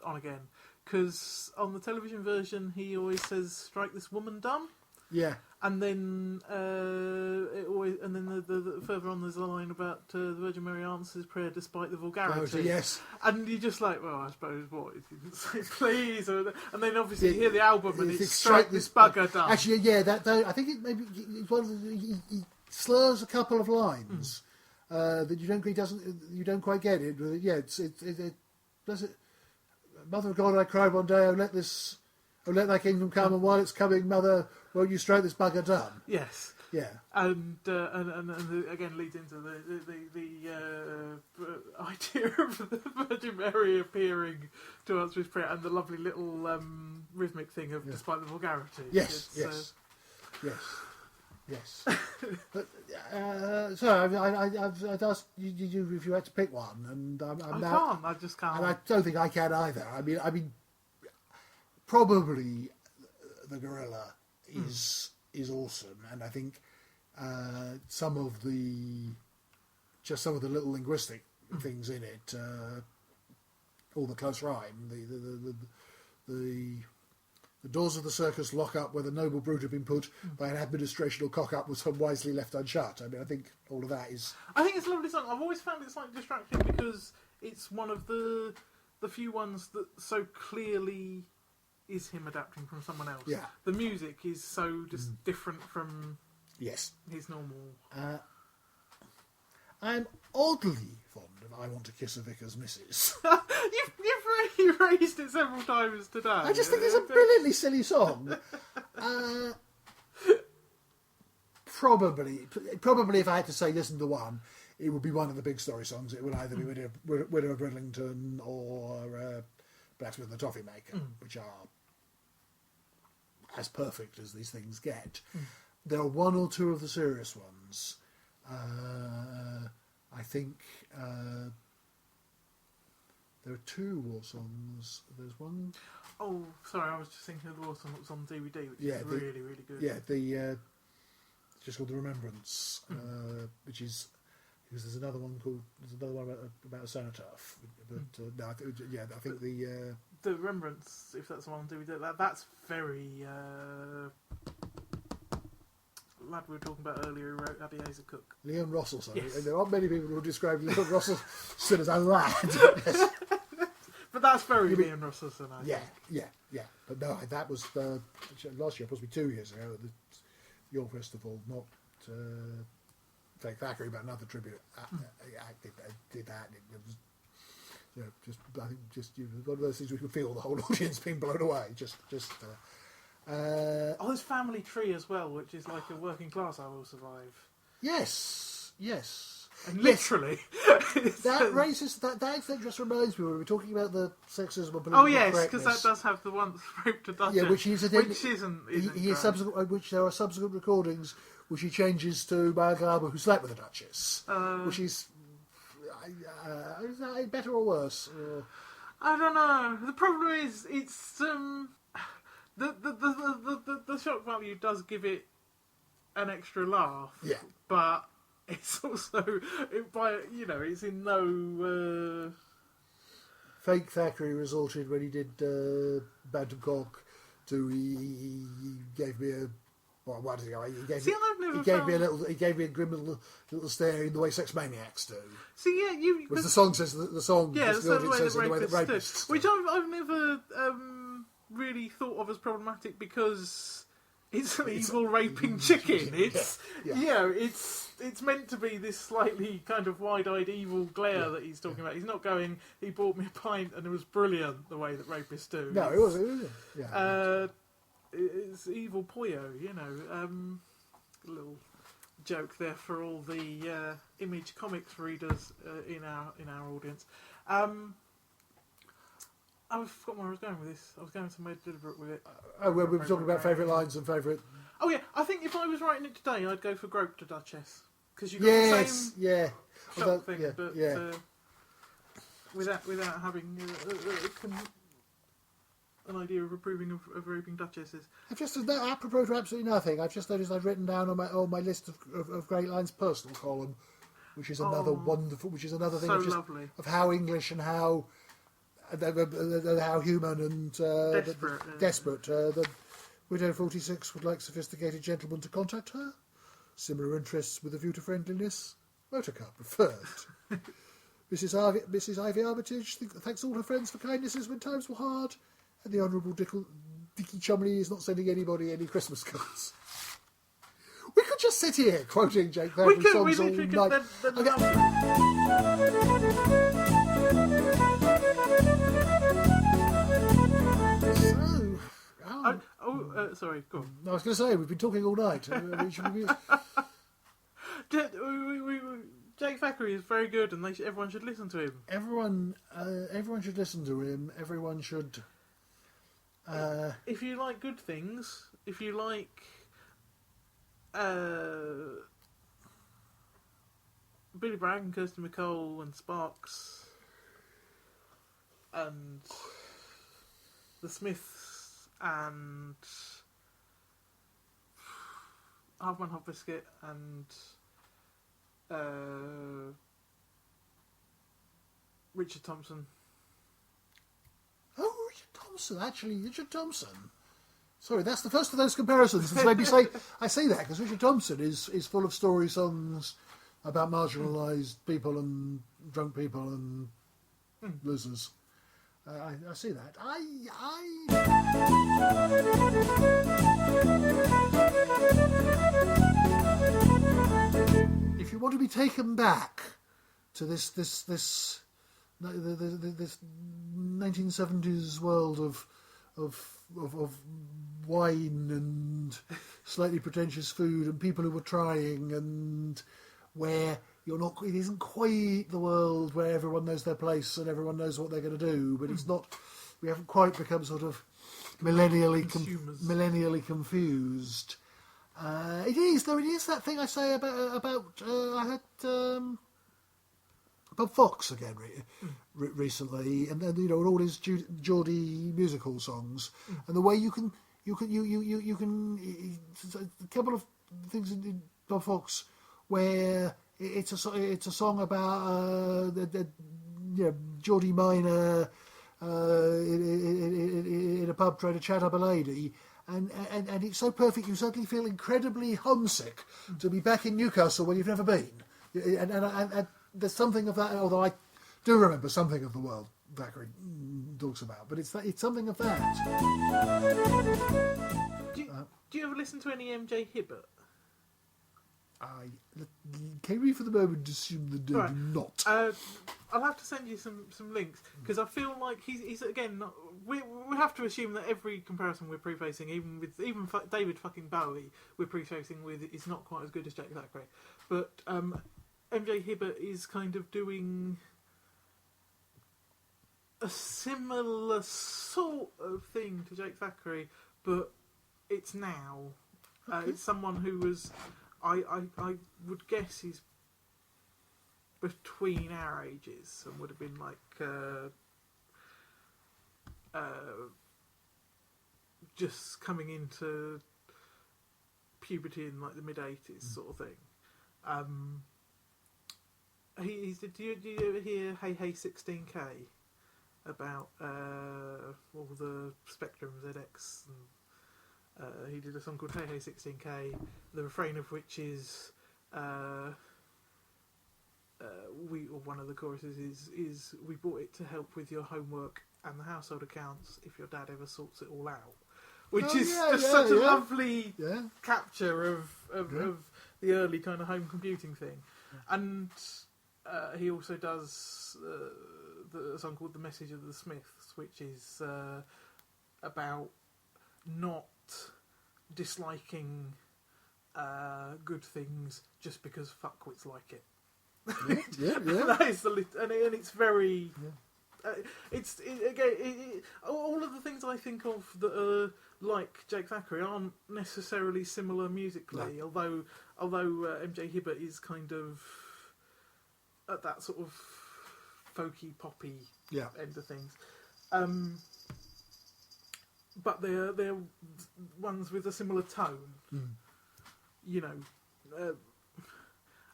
On Again, because on the television version he always says "strike this woman dumb."
Yeah.
And then the further on there's a line about the Virgin Mary answers prayer despite the vulgarity.
Oh, yes.
And you're just like, well, I suppose what if you didn't say please, and then obviously you hear the album and it's strike this bugger dumb.
Actually, yeah, I think it's one of he slurs a couple of lines that you don't quite get it. But yeah, does it. Mother of God, I cried one day. Oh, let thy kingdom come, and while it's coming, Mother, won't you strike this bugger dumb?
Yes.
Yeah.
And again leads into the idea of the Virgin Mary appearing to answer his prayer, and the lovely little rhythmic thing of despite the vulgarity.
Yes. But, so I'd ask you if you had to pick one, and
I just can't.
And I don't think I can either. I mean, probably the Gorilla is awesome, and I think some of the little linguistic things in it, all the close rhyme, the doors of the circus lock up where the noble brute had been put by an administration or cock up was unwisely left unshut. I mean, I think all of that is.
I think it's a lovely song. I've always found it slightly distracting because it's one of the few ones that so clearly is him adapting from someone else.
Yeah.
The music is so just different from
his
normal.
I'm oddly fond of I Want to Kiss a Vicar's Missus.
You've raised it several times today.
I just think it's a brilliantly silly song. Probably if I had to say listen to one, it would be one of the big story songs. It would either be Widow of Bridlington or Blacksmith and the Toffee Maker, which are as perfect as these things get. There are one or two of the serious ones. I think there are two war songs. There's one.
Oh, sorry, I was just thinking of the war song that was on DVD, which is really, really good.
Yeah, it's just called The Remembrance, which is. Because there's another one about a cenotaph. But no, I think
the Remembrance, if that's the one on DVD, that's very. Lad we were talking about earlier, who wrote Abby Hazer Cook.
Leon Russellson.
Yes.
And there aren't many people who would describe Leon Russellson as a lad. Yes.
But that's very Leon Russellson, I think.
Yeah. But no, that was last year, possibly 2 years ago, at the York Festival, not Thackray, but another tribute act did that. It was, I think one of those things we could feel the whole audience being blown away.
There's Family Tree as well, which is like a working class I Will Survive.
Yes.
And literally.
That just reminds me when we were talking about the sexism and political correctness.
Because that does have the once raped a Duchess.
Yeah, which
isn't
which there are subsequent recordings which he changes to by a garber who slept with a Duchess, which is that better or worse?
I don't know. The problem is it's the shock value does give it an extra laugh.
Yeah,
but it's also it's in no.
Fake Thackray resorted when he did Bantam Cock to he gave me a. Well, what did he go? He gave me a grim little stare in the way sex maniacs do.
See, yeah,
Which the song says the song.
Yeah,
the audience says in the way that
rapists do. Which I've never really thought of as problematic because it's an evil raping chicken. It's it's meant to be this slightly kind of wide-eyed evil glare that he's talking about. He's not going. He bought me a pint and it was brilliant the way that rapists do.
No, it wasn't. Yeah.
It's evil Poyo, a little joke there for all the Image Comics readers in our audience. I forgot where I was going with this. I was going somewhere deliberate with it.
We were talking about favourite lines and favourite.
Oh yeah, I think if I was writing it today, I'd go for Grope to Duchess because you got the same shock thing, but without having an idea of approving of raping duchesses.
I've just apropos to absolutely nothing. I've just noticed I've written down on my list of Great Lines personal column, which is another wonderful, which is another thing of how English and how human and desperate. The widow 46 would like sophisticated gentlemen to contact her. Similar interests with a view to friendliness. Motorcar preferred. Mrs. Ivy Armitage thanks all her friends for kindnesses when times were hard. And the Honourable Dickie Chumley is not sending anybody any Christmas cards. We could just sit here quoting Jake Thackray songs all night.
Sorry, go on.
I was going to say, we've been talking all night.
Jake Thackray is very good and everyone should listen to him.
Everyone should listen to him. Everyone should...
if you like good things, if you like Billy Bragg and Kirsty MacColl and Sparks and the Smiths and Half Man Hot Biscuit and Richard Thompson.
Oh, Richard Thompson, actually, Richard Thompson. Sorry, that's the first of those comparisons. It's made me say, I say that because Richard Thompson is full of story songs about marginalised people and drunk people and losers. I see that. If you want to be taken back to this 1970s world of wine and slightly pretentious food and people who were trying and where it isn't quite the world where everyone knows their place and everyone knows what they're going to do, but it's not we haven't quite become sort of millennially
Consumers.
millennially confused. It is that thing I say about I had about Fox again recently, and then all his Geordie musical songs, and the way you can a couple of things in Bob Fox where it's a song about Geordie Minor in a pub trying to chat up a lady. And it's so perfect, you suddenly feel incredibly homesick to be back in Newcastle when you've never been. And there's something of that, although I do remember something of the world Thackray talks about, but it's something of that.
Do you ever listen to any MJ Hibbert?
Can we for the moment assume that I do not?
I'll have to send you some links, because I feel like he's again not, we have to assume that every comparison we're prefacing, even David fucking Bowie, we're prefacing with is not quite as good as Jack Thackray, but MJ Hibbert is kind of doing a similar sort of thing to Jake Thackray, but it's now. It's someone who was, I would guess he's between our ages and would have been like just coming into puberty in like the mid-80s sort of thing. Do you ever hear Hey Hey 16K about all the Spectrum ZX? And, he did a song called Hey Hey 16K, the refrain of which is one of the choruses is we bought it to help with your homework and the household accounts if your dad ever sorts it all out, which is such a lovely capture of the early kind of home computing thing. And he also does the song called The Message of the Smiths, which is about not disliking good things just because fuckwits like it. That is and it's very. All of the things I think of that are like Jake Thackray aren't necessarily similar musically. No. Although MJ Hibbert is kind of at that sort of folky poppy end of things. But they're ones with a similar tone. You know.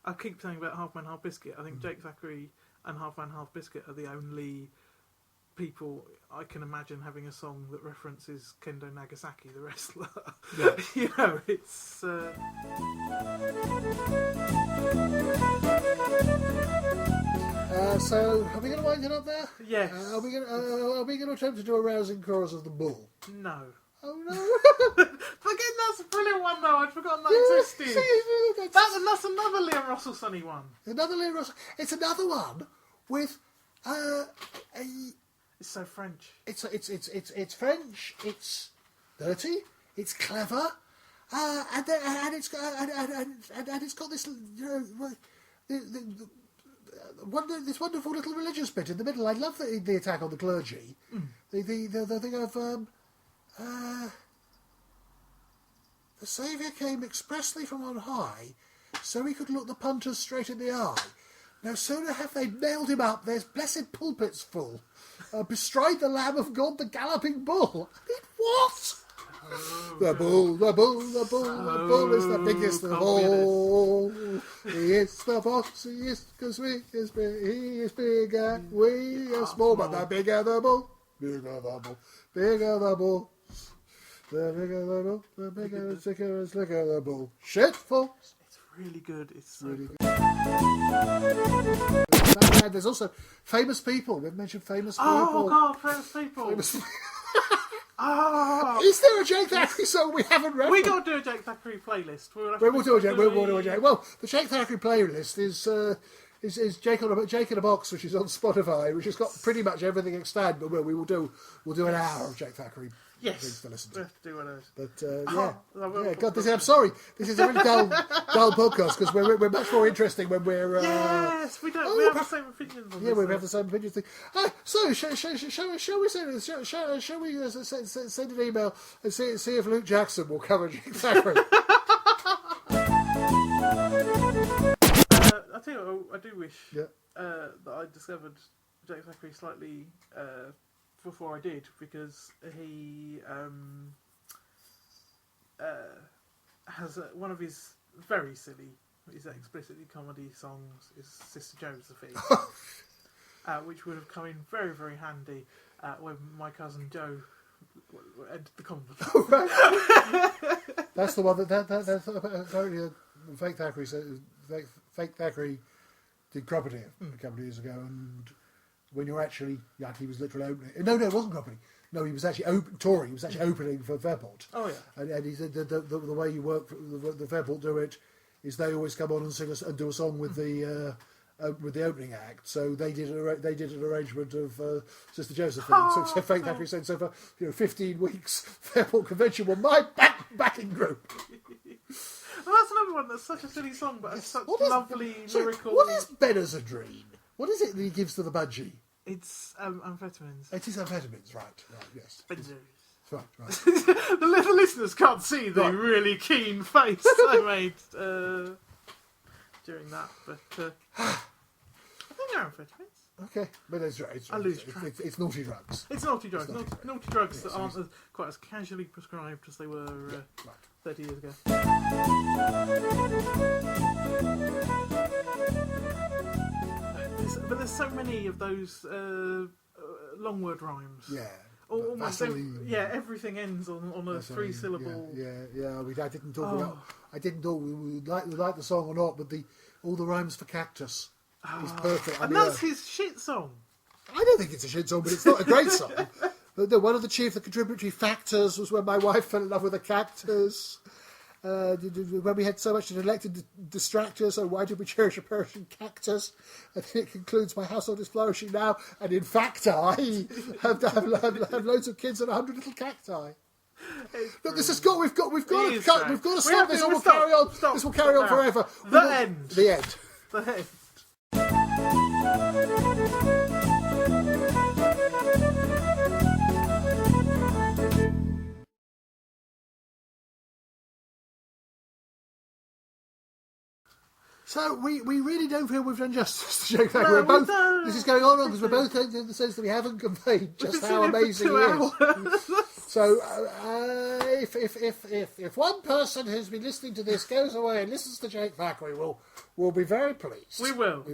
I keep saying about Half Man Half Biscuit. I think Jake Thackray and Half Man Half Biscuit are the only people I can imagine having a song that references Kendo Nagasaki, the wrestler. Yeah. You know, it's.
So, are we going to wind it up there?
Yes.
Are we going to attempt to do a rousing chorus of the bull?
No.
Oh no!
Again, that's a brilliant one though. I'd forgotten that existed. That's another Liam Russell Sonny one.
Another Liam Russell. It's another one with
It's so French.
It's French. It's dirty. It's clever. And it's got this this wonderful little religious bit in the middle. I love the attack on the clergy. The thing of. The Saviour came expressly from on high, so he could look the punters straight in the eye. No sooner have they nailed him up, there's blessed pulpits full. Bestride the Lamb of God, the galloping bull. I mean, what? The bull is the biggest of all. He is the boss, he is because he is big and we are small, but the bigger the bull, bigger the bull, bigger the bull. The bigger the bull, the bigger the thicker and slicker the bull. Shit, folks.
It's really good. It's
really good. There's also famous people. We've mentioned famous people.
Oh God, famous people.
Is there a Jake Thackray song we haven't read?
We got to do a Jake Thackray playlist.
We'll do a Jake. Well, the Jake Thackray playlist is Jake in a Box, which is on Spotify, which has got pretty much everything extant. But we'll do an hour of Jake Thackray
Yes,
things to listen
we
to.
have to do one of those.
But God, I'm sorry. This is a really dull podcast because we're much more interesting when we're.
Yes, we don't. We have the same opinions on this.
Yeah, we have the same opinions. So shall we send an email and see if Luke Jackson will cover Jake Thackray?
I tell you what, I do wish
Yeah.
that I discovered Jake Thackray slightly before I did, because he has one of his very silly, his explicitly comedy songs is Sister Josephine, which would have come in very, very handy when my cousin Joe entered the convent.
That's the one that's apparently fake Thackray said. Fake Thackray did Cropperty a couple of years ago, and when you're actually, he was literally opening. No, it wasn't Cropperty. No, he was actually touring. He was actually opening for Fairport.
Oh yeah.
And he said the way you work, the Fairport do it, is they always come on and sing and do a song with the opening act. So they did an arrangement of Sister Josephine. So fake Thackray said, so for 15 weeks, Fairport Convention were my backing group.
Well, that's another one that's such a silly song, but it's such lovely lyrical.
What is Benazadrine? What is it that he gives to the budgie?
It's amphetamines.
It is amphetamines, right, yes.
Benzos.
Right.
The listeners can't see the really keen face I made during that, but I think they're amphetamines.
Okay, but it's right.
I lose track.
It's naughty drugs.
It's naughty drugs. Naughty drugs that aren't quite as casually prescribed as they were 30 years ago. But there's so many of those long word rhymes.
Yeah.
Almost everything ends on a 3-syllable.
Yeah. I didn't talk about. I didn't know we like the song or not, but all the rhymes for cactus is perfect.
And that's his shit song.
I don't think it's a shit song, but it's not a great song. But one of the chief contributory factors was when my wife fell in love with a cactus. When we had so much to neglect and distract us, so why did we cherish a perishing cactus? And then it concludes, my household is flourishing now, and in fact I have loads of kids and 100 little cacti. Look, we've got to stop this. We'll carry on. This will carry on forever.
The end.
The end. So we really don't feel we've done justice to Jake Thackray.
No,
this is going on because we're both in the sense that we haven't conveyed just how amazing he is. So if one person who's been listening to this goes away and listens to Jake Thackray, we'll be very pleased.
We will.